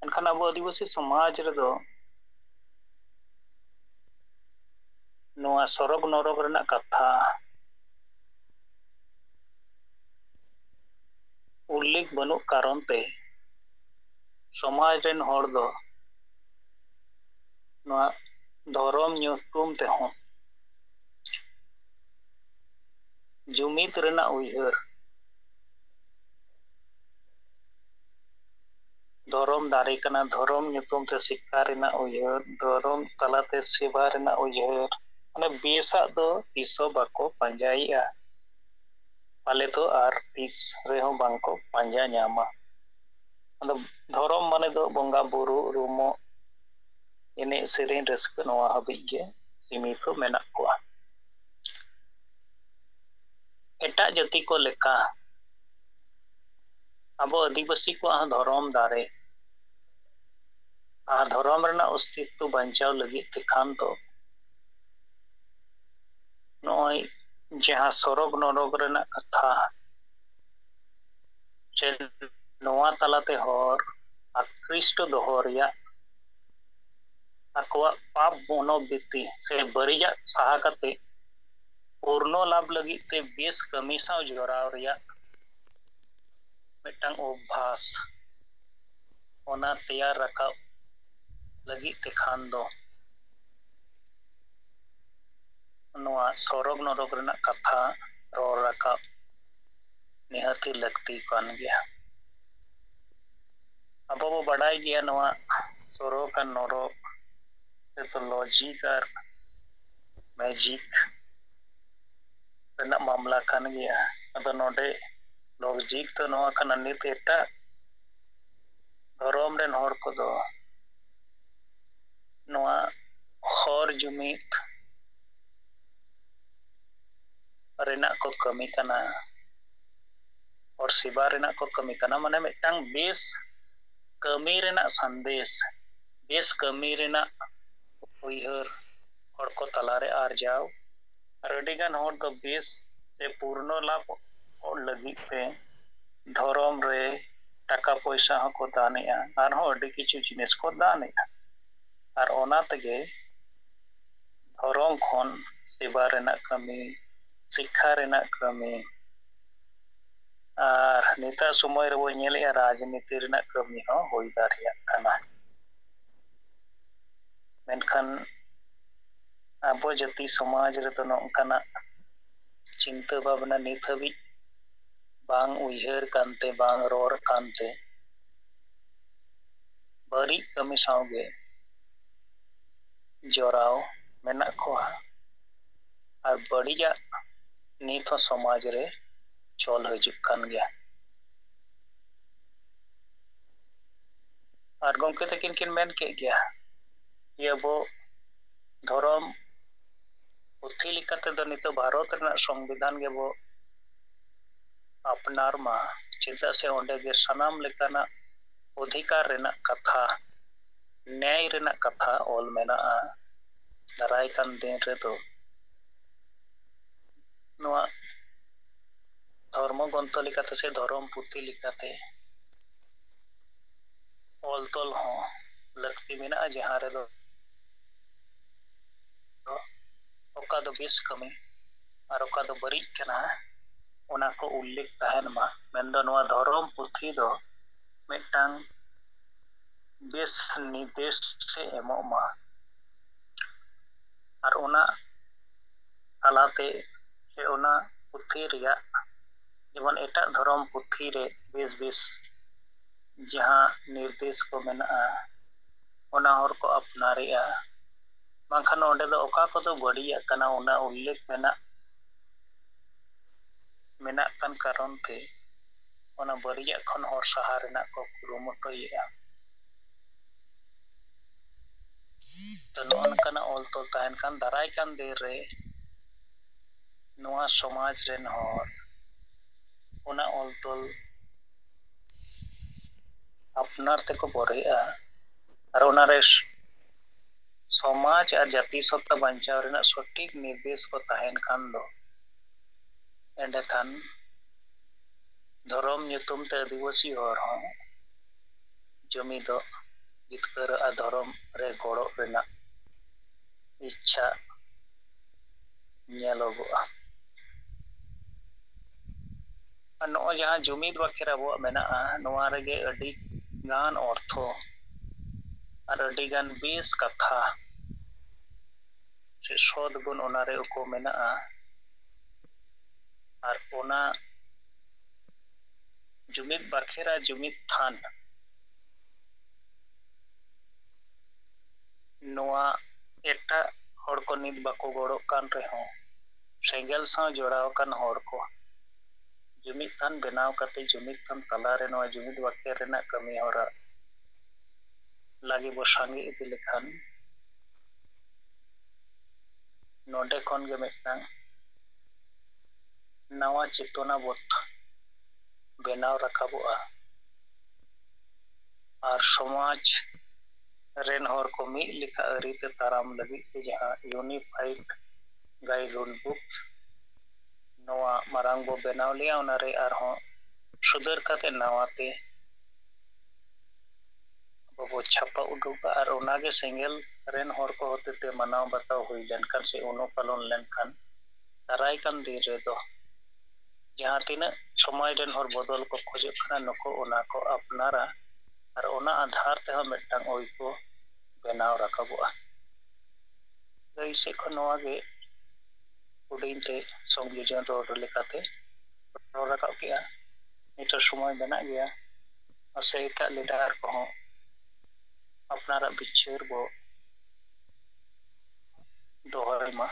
ᱮᱱᱠᱷᱟᱱ ᱟᱵᱚ ᱟᱹᱫᱤᱵᱟᱹᱥᱤ ᱥᱚᱢᱟᱡᱽ ᱨᱮᱫᱚ ᱱᱚᱣᱟ ᱥᱚᱨᱚᱜ ᱱᱚᱨᱚᱠ ᱨᱮᱱᱟᱜ ᱠᱟᱛᱷᱟ ᱩᱞᱞᱮᱠᱷ ᱵᱟᱹᱱᱩᱜ ᱠᱟᱨᱚᱱ ᱛᱮ ᱥᱚᱢᱟᱡᱽ ᱨᱮᱱ ᱦᱚᱲ ᱫᱚ ᱱᱚᱣᱟ ᱫᱷᱚᱨᱚᱢ ᱧᱩᱛᱩᱢ ᱛᱮᱦᱚᱸ ᱡᱩᱢᱤᱫ ᱨᱮᱱᱟᱜ ᱩᱭᱦᱟᱹᱨ, ᱫᱷᱚᱨᱚᱢ ᱫᱟᱨᱮ ᱠᱟᱱᱟ, ᱫᱷᱚᱨᱚᱢ ᱧᱩᱛᱩᱢ ᱛᱮ ᱥᱤᱠᱠᱷᱟ ᱨᱮᱱᱟᱜ ᱩᱭᱦᱟᱹᱨ, ᱫᱷᱚᱨᱚᱢ ᱛᱟᱞᱟᱛᱮ ᱥᱮᱵᱟ ᱨᱮᱱᱟᱜ ᱩᱭᱦᱟᱹᱨ, ᱢᱟᱱᱮ ᱵᱮᱥᱟᱜ ᱫᱚ ᱛᱤᱥᱦᱚᱸ ᱵᱟᱠᱚ ᱯᱟᱸᱡᱟᱭᱮᱜᱼᱟ, ᱯᱟᱞᱮ ᱫᱚ ᱟᱨ ᱛᱤᱥ ᱨᱮᱦᱚᱸ ᱵᱟᱝᱠᱚ ᱯᱟᱸᱡᱟ ᱧᱟᱢᱟ᱾ ᱟᱫᱚ ᱫᱷᱚᱨᱚᱢ ᱢᱟᱱᱮ ᱫᱚ ᱵᱚᱸᱜᱟ ᱵᱩᱨᱩ ᱨᱩᱢᱩᱜ ᱮᱱᱮᱡ ᱥᱮᱨᱮᱧ ᱨᱟᱹᱥᱠᱟᱹ ᱱᱚᱣᱟ ᱦᱟᱹᱵᱤᱡ ᱜᱮ ᱥᱤᱢᱤᱛᱚ ᱢᱮᱱᱟᱜ ᱠᱚᱣᱟ᱾ ᱮᱴᱟᱜ ᱡᱟᱹᱛᱤ ᱠᱚ ᱞᱮᱠᱟ ᱟᱵᱚ ᱟᱹᱫᱤᱵᱟᱹᱥᱤ ᱠᱚᱣᱟᱜ ᱦᱚᱸ ᱫᱷᱚᱨᱚᱢ ᱫᱟᱨᱮ ᱟᱨ ᱫᱷᱚᱨᱚᱢ ᱨᱮᱱᱟᱜ ᱚᱥᱛᱤᱛᱛᱚ ᱵᱟᱧᱪᱟᱣ ᱞᱟᱹᱜᱤᱫ ᱛᱮᱠᱷᱟᱱ ᱫᱚ ᱱᱚᱜᱼᱚᱭ ᱡᱟᱦᱟᱸ ᱥᱚᱨᱚᱜ ᱱᱚᱨᱚᱠ ᱨᱮᱱᱟᱜ ᱠᱟᱛᱷᱟ ᱥᱮ ᱱᱚᱣᱟ ᱛᱟᱞᱟᱛᱮ ᱦᱚᱲ ᱟᱠᱨᱤᱥᱴᱚ ᱫᱚᱦᱚ ᱨᱮᱭᱟᱜ ᱟᱠᱚᱣᱟᱜ ᱯᱟᱯ ᱢᱚᱱᱳᱵᱨᱤᱛᱛᱤ ᱥᱮ ᱵᱟᱹᱲᱤᱡᱟᱜ ᱥᱟᱦᱟ ᱠᱟᱛᱮ ᱯᱩᱨᱱᱚ ᱞᱟᱵᱷ ᱞᱟᱹᱜᱤᱫ ᱛᱮ ᱵᱮᱥ ᱠᱟᱹᱢᱤ ᱥᱟᱶ ᱡᱚᱲᱟᱣ ᱨᱮᱭᱟᱜ ᱢᱤᱫᱴᱟᱝ ᱚᱵᱵᱷᱟᱥ ᱚᱱᱟ ᱛᱮᱭᱟᱨ ᱨᱟᱠᱟᱵ ᱞᱟᱹᱜᱤᱫ ᱛᱮᱠᱷᱟᱱ ᱫᱚ ᱱᱚᱣᱟ ᱥᱚᱨᱚᱜ ᱱᱚᱨᱚᱠ ᱨᱮᱱᱟᱜ ᱠᱟᱛᱷᱟ ᱨᱚᱲ ᱨᱟᱠᱟᱵ ᱱᱤᱦᱟᱹᱛᱤ ᱞᱟᱹᱠᱛᱤ ᱠᱟᱱ ᱜᱮᱭᱟ᱾ ᱟᱵᱚ ᱵᱚ ᱵᱟᱰᱟᱭ ᱜᱮᱭᱟ ᱱᱚᱣᱟ ᱥᱚᱨᱚᱜ ᱟᱨ ᱱᱚᱨᱚᱠ ᱨᱮᱫᱚ ᱞᱚᱡᱤᱠ ᱟᱨ ᱢᱮᱡᱤᱠ ᱨᱮᱱᱟᱜ ᱢᱟᱢᱞᱟ ᱠᱟᱱ ᱜᱮᱭᱟ᱾ ᱟᱫᱚ ᱱᱚᱰᱮ ᱞᱚᱡᱤᱠ ᱫᱚ ᱱᱚᱣᱟ ᱠᱟᱱᱟ, ᱱᱤᱛ ᱮᱴᱟᱜ ᱫᱷᱚᱨᱚᱢ ᱨᱮᱱ ᱦᱚᱲ ᱠᱚᱫᱚ ᱱᱚᱣᱟ ᱦᱚᱨ ᱡᱩᱢᱤᱫ ᱨᱮᱱᱟᱜ ᱠᱚ ᱠᱟᱹᱢᱤ ᱠᱟᱱᱟ, ᱦᱚᱲ ᱥᱮᱵᱟ ᱨᱮᱱᱟᱜ ᱠᱚ ᱠᱟᱹᱢᱤ ᱠᱟᱱᱟ, ᱢᱟᱱᱮ ᱢᱤᱫᱴᱟᱝ ᱵᱮᱥ ᱠᱟᱹᱢᱤ ᱨᱮᱱᱟᱜ ᱥᱟᱸᱫᱮᱥ, ᱵᱮᱥ ᱠᱟᱹᱢᱤ ᱨᱮᱱᱟᱜ ᱩᱭᱦᱟᱹᱨ ᱦᱚᱲ ᱠᱚ ᱛᱟᱞᱟᱨᱮ ᱟᱨᱡᱟᱣ, ᱟᱨ ᱟᱹᱰᱤᱜᱟᱱ ᱦᱚᱲ ᱫᱚ ᱵᱮᱥ ᱥᱮ ᱯᱩᱨᱱᱚ ᱞᱟᱵᱷ ᱞᱟᱹᱜᱤᱫ ᱛᱮ ᱫᱷᱚᱨᱚᱢ ᱨᱮ ᱴᱟᱠᱟ ᱯᱚᱭᱥᱟ ᱦᱚᱸᱠᱚ ᱫᱟᱱᱮᱜᱼᱟ, ᱟᱨᱦᱚᱸ ᱟᱹᱰᱤ ᱠᱤᱪᱷᱩ ᱡᱤᱱᱤᱥ ᱠᱚ ᱫᱟᱱᱮᱜᱼᱟ, ᱟᱨ ᱚᱱᱟ ᱛᱮᱜᱮ ᱫᱷᱚᱨᱚᱢ ᱠᱷᱚᱱ ᱥᱮᱵᱟ ᱨᱮᱱᱟᱜ ᱠᱟᱹᱢᱤ, ᱥᱤᱠᱠᱷᱟ ᱨᱮᱱᱟᱜ ᱠᱟᱹᱢᱤ, ᱟᱨ ᱱᱤᱛᱟᱜ ᱥᱚᱢᱚᱭ ᱨᱮᱵᱚ ᱧᱮᱞᱮᱜᱼᱟ ᱨᱟᱡᱽᱱᱤᱛᱤ ᱨᱮᱱᱟᱜ ᱠᱟᱹᱢᱤ ᱦᱚᱸ ᱦᱩᱭ ᱫᱟᱲᱮᱭᱟᱜ ᱠᱟᱱᱟ᱾ ᱢᱮᱱᱠᱷᱟᱱ ᱟᱵᱚ ᱡᱟᱹᱛᱤ ᱥᱚᱢᱟᱡᱽ ᱨᱮᱫᱚ ᱱᱚᱝᱠᱟᱱᱟᱜ ᱪᱤᱱᱛᱟᱹ ᱵᱷᱟᱵᱱᱟ ᱱᱤᱛ ᱦᱟᱹᱵᱤᱡ ᱵᱟᱝ ᱩᱭᱦᱟᱹᱨ ᱠᱟᱱᱛᱮ, ᱵᱟᱝ ᱨᱚᱲ ᱠᱟᱱᱛᱮ ᱵᱟᱹᱲᱤᱡ ᱠᱟᱹᱢᱤ ᱥᱟᱶᱜᱮ ᱡᱚᱲᱟᱣ ᱢᱮᱱᱟᱜ ᱠᱚᱣᱟ, ᱟᱨ ᱵᱟᱹᱲᱤᱡᱟᱜ ᱱᱤᱛ ᱦᱚᱸ ᱥᱚᱢᱟᱡᱽ ᱨᱮ ᱪᱚᱞ ᱦᱤᱡᱩᱜ ᱠᱟᱱ ᱜᱮᱭᱟ᱾ ᱟᱨ ᱜᱚᱢᱠᱮ ᱛᱟᱹᱠᱤᱱ ᱠᱤᱱ ᱢᱮᱱ ᱠᱮᱜ ᱜᱮᱭᱟ ᱡᱮ ᱟᱵᱚ ᱫᱷᱚᱨᱚᱢ ᱯᱩᱛᱷᱤ ᱞᱮᱠᱟ ᱛᱮᱫᱚ ᱱᱤᱛᱚᱜ ᱵᱷᱟᱨᱚᱛ ᱨᱮᱱᱟᱜ ᱥᱚᱝᱵᱤᱫᱷᱟᱱ ᱜᱮᱵᱚ ᱟᱯᱱᱟᱨ ᱢᱟ, ᱪᱮᱫᱟᱜ ᱥᱮ ᱚᱸᱰᱮ ᱜᱮ ᱥᱟᱱᱟᱢ ᱞᱮᱠᱟᱱᱟᱜ ᱚᱫᱷᱤᱠᱟᱨ ᱨᱮᱱᱟᱜ ᱠᱟᱛᱷᱟ, ᱱᱮᱭ ᱨᱮᱱᱟᱜ ᱠᱟᱛᱷᱟ ᱚᱞ ᱢᱮᱱᱟᱜᱼᱟ᱾ ᱫᱟᱨᱟᱭ ᱠᱟᱱ ᱫᱤᱱ ᱨᱮᱫᱚ ᱱᱚᱣᱟ ᱫᱷᱚᱨᱢᱚ ᱜᱨᱚᱱᱛᱷᱚ ᱞᱮᱠᱟᱛᱮ ᱥᱮ ᱫᱷᱚᱨᱚᱢ ᱯᱩᱛᱷᱤ ᱞᱮᱠᱟᱛᱮ ᱚᱞ ᱛᱚᱞ ᱦᱚᱸ ᱞᱟᱹᱠᱛᱤ ᱢᱮᱱᱟᱜᱼᱟ, ᱡᱟᱦᱟᱸ ᱨᱮᱫᱚ ᱚᱠᱟ ᱫᱚ ᱵᱮᱥ ᱠᱟᱹᱢᱤ ᱟᱨ ᱚᱠᱟ ᱫᱚ ᱵᱟᱹᱲᱤᱡ ᱠᱟᱱᱟ ᱚᱱᱟ ᱠᱚ ᱩᱞᱞᱮᱠᱷ ᱛᱟᱦᱮᱱ ᱢᱟ᱾ ᱢᱮᱱᱫᱚ ᱱᱚᱣᱟ ᱫᱷᱚᱨᱚᱢ ᱯᱩᱛᱷᱤ ᱫᱚ ᱢᱤᱫᱴᱟᱝ ᱵᱮᱥ ᱱᱤᱨᱫᱮᱥ ᱮ ᱮᱢᱚᱜ ᱢᱟ, ᱟᱨ ᱚᱱᱟ ᱛᱟᱞᱟᱛᱮ ᱥᱮ ᱚᱱᱟ ᱯᱩᱛᱷᱤ ᱨᱮᱭᱟᱜ ᱡᱮᱢᱚᱱ ᱮᱴᱟᱜ ᱫᱷᱚᱨᱚᱢ ᱯᱩᱛᱷᱤ ᱨᱮ ᱵᱮᱥ ᱵᱮᱥ ᱡᱟᱦᱟᱸ ᱱᱤᱨᱫᱮᱥ ᱠᱚ ᱢᱮᱱᱟᱜᱼᱟ ᱚᱱᱟ ᱦᱚᱲ ᱠᱚ ᱟᱯᱱᱟᱨᱮᱜᱼᱟ, ᱵᱟᱝᱠᱷᱟᱱ ᱚᱸᱰᱮ ᱫᱚ ᱚᱠᱟ ᱠᱚᱫᱚ ᱵᱟᱹᱲᱤᱡᱟᱜ ᱠᱟᱱᱟ ᱚᱱᱟ ᱩল্ᱞᱮᱠᱷ ᱢᱮᱱᱟᱜ ᱠᱟᱱ ᱠᱟᱨᱚᱱ ᱛᱮ ᱚᱱᱟ ᱵᱟᱹᱲᱤᱡᱟᱜ ᱠᱷᱚᱱ ᱦᱚᱲ ᱥᱟᱦᱟ ᱨᱮᱱᱟᱜ ᱠᱚ ᱠᱩᱨᱩᱢᱩᱴᱩᱭᱮᱫᱼᱟ। ᱛᱚ ᱱᱚᱜᱼᱚ ᱱᱚᱝᱠᱟᱱᱟᱜ ᱚᱞ ᱛᱚᱞ ᱛᱟᱦᱮᱱ ᱠᱷᱟᱱ ᱫᱟᱨᱟᱭ ᱠᱟᱱ ᱫᱤᱱ ᱨᱮ ᱱᱚᱣᱟ ᱥᱚᱢᱟᱡᱽ ᱨᱮᱱ ᱦᱚᱲ ᱚᱱᱟ ᱚᱞ ᱛᱚᱞ ᱟᱯᱱᱟᱨ ᱛᱮᱠᱚ ᱵᱚᱲᱦᱮᱜᱼᱟ ᱟᱨ ᱚᱱᱟᱨᱮ ᱥᱚᱢᱟᱡᱽ ᱟᱨ ᱡᱟᱹᱛᱤ ᱥᱚত্তা ᱵᱟᱧᱪᱟᱣ ᱨᱮᱱᱟᱜ ᱥᱚᱴᱷᱤᱠ ᱱᱤᱨᱫᱮᱥ ᱠᱚ ᱛᱟᱦᱮᱱ ᱠᱷᱟᱱ ᱫᱚ ᱮᱸᱰᱮᱠᱷᱟᱱ ᱫᱷᱚᱨᱚᱢ ᱧᱩᱛᱩᱢ ᱛᱮ ᱟᱹᱫᱤᱵᱟᱹᱥᱤ ᱦᱚᱲ ᱦᱚᱸ ᱡᱩᱢᱤᱫᱚᱜ ᱡᱤᱛᱠᱟᱹᱨᱚᱜᱼᱟ, ᱫᱷᱚᱨᱚᱢ ᱨᱮ ᱜᱚᱲᱚᱜ ᱨᱮᱱᱟᱜ ᱤᱪᱪᱷᱟ ᱧᱮᱞᱚᱜᱚᱜᱼᱟ। ᱟᱨ ᱱᱚᱜᱼᱚᱭ ᱡᱟᱦᱟᱸ ᱡᱩᱢᱤᱫ ᱵᱟᱠᱷᱮᱲ ᱟᱵᱚᱣᱟᱜ ᱢᱮᱱᱟᱜᱼᱟ ᱱᱚᱣᱟ ᱨᱮᱜᱮ ᱟᱹᱰᱤ ᱜᱟᱱ ᱚᱨᱛᱷᱚ ᱟᱨ ᱟᱹᱰᱤᱜᱟᱱ ᱵᱮᱥ ᱠᱟᱛᱷᱟ ᱥᱮ ᱥᱚᱫ ᱜᱩᱱ ᱚᱱᱟᱨᱮ ᱩᱠᱩ ᱢᱮᱱᱟᱜᱼᱟ। ᱟᱨ ᱚᱱᱟ ᱡᱩᱢᱤᱫ ᱵᱟᱠᱷᱮᱨᱟ ᱡᱩᱢᱤᱫ ᱛᱷᱟᱱ ᱱᱚᱣᱟ ᱮᱴᱟᱜ ᱦᱚᱲ ᱠᱚ ᱱᱤᱛ ᱵᱟᱠᱚ ᱜᱚᱲᱚᱜ ᱠᱟᱱ ᱨᱮᱦᱚᱸ ᱥᱮᱸᱜᱮᱞ ᱥᱟᱶ ᱡᱚᱲᱟᱣ ᱟᱠᱟᱱ ᱦᱚᱲ ᱠᱚ ᱡᱩᱢᱤᱫ ᱛᱷᱟᱱ ᱵᱮᱱᱟᱣ ᱠᱟᱛᱮ ᱡᱩᱢᱤᱫ ᱛᱷᱟᱱ ᱛᱟᱞᱟᱨᱮ ᱱᱚᱣᱟ ᱡᱩᱢᱤᱫ ᱵᱟᱠᱷᱮᱲ ᱨᱮᱱᱟᱜ ᱠᱟᱹᱢᱤ ᱦᱚᱨᱟ ᱞᱟᱹᱜᱤᱫ ᱵᱚ ᱥᱟᱸᱜᱮ ᱤᱫᱤ ᱞᱮᱠᱷᱟᱱ ᱱᱚᱰᱮ ᱠᱷᱚᱱ ᱜᱮ ᱢᱤᱫᱴᱟᱝ ᱱᱟᱣᱟ ᱪᱮᱛᱚᱱᱟ ᱵᱳᱫᱷ ᱵᱮᱱᱟᱣ ᱨᱟᱠᱟᱵᱚᱜᱼᱟ ᱟᱨ ᱥᱚᱢᱟᱡᱽ ᱨᱮᱱ ᱦᱚᱲ ᱠᱚ ᱢᱤᱫ ᱞᱮᱠᱟ ᱟᱹᱨᱤᱛᱮ ᱛᱟᱲᱟᱢ ᱞᱟᱹᱜᱤᱫ ᱛᱮ ᱡᱟᱦᱟᱸ ᱤᱭᱩᱱᱤᱯᱷᱟᱭᱤᱰ ᱜᱟᱭᱤᱰ ᱨᱩᱞ ᱵᱩᱠ ᱱᱚᱣᱟ ᱢᱟᱨᱟᱝ ᱵᱚ ᱵᱮᱱᱟᱣ ᱞᱮᱜᱼᱟ ᱚᱱᱟᱨᱮ ᱟᱨᱦᱚᱸ ᱥᱩᱫᱷᱟᱹᱨ ᱠᱟᱛᱮ ᱱᱟᱣᱟᱛᱮ ᱵᱟᱵᱚ ᱪᱷᱟᱯᱟ ᱩᱰᱩᱠᱟ ᱟᱨ ᱚᱱᱟᱜᱮ ᱥᱮᱸᱜᱮᱞ ᱨᱮᱱ ᱦᱚᱲ ᱠᱚ ᱦᱚᱛᱮᱛᱮ ᱢᱟᱱᱟᱣ ᱵᱟᱛᱟᱣ ᱦᱩᱭ ᱞᱮᱱᱠᱷᱟᱱ ᱥᱮ ᱚᱱᱩᱯᱟᱞᱚᱱ ᱞᱮᱱᱠᱷᱟᱱ ᱫᱟᱨᱟᱭ ᱠᱟᱱ ᱫᱤᱱ ᱨᱮᱫᱚ ᱡᱟᱦᱟᱸ ᱛᱤᱱᱟᱹᱜ ᱥᱚᱢᱟᱡᱽ ᱨᱮᱱ ᱦᱚᱲ ᱵᱚᱫᱚᱞ ᱠᱚ ᱠᱷᱚᱡᱚᱜ ᱠᱟᱱᱟ ᱱᱩᱠᱩ ᱚᱱᱟ ᱠᱚ ᱟᱯᱱᱟᱨᱟ ᱟᱨ ᱚᱱᱟ ᱟᱫᱷᱟᱨ ᱛᱮᱦᱚᱸ ᱢᱤᱫᱴᱟᱝ ᱳᱭᱠᱚ ᱵᱮᱱᱟᱣ ᱨᱟᱠᱟᱵᱚᱜᱼᱟ। ᱞᱟᱹᱭ ᱥᱮᱫ ᱠᱷᱚᱱ ᱱᱚᱣᱟ ᱜᱮ ᱦᱩᱰᱤᱧ ᱛᱮ ᱥᱚᱝᱵᱤᱡᱚᱱ ᱨᱚᱲ ᱞᱮᱠᱟᱛᱮ ᱨᱚᱲ ᱨᱟᱠᱟᱵ ᱠᱮᱜᱼᱟ। ᱱᱤᱛᱚᱜ ᱥᱚᱢᱚᱭ ᱢᱮᱱᱟᱜ ᱜᱮᱭᱟ ᱥᱮ ᱮᱴᱟᱜ ᱞᱤᱰᱟᱨ ᱠᱚᱦᱚᱸ ᱟᱯᱱᱟᱨᱟᱜ ᱵᱤᱪᱟᱹᱨ ᱵᱚ ᱫᱚᱦᱚᱭ ᱢᱟ।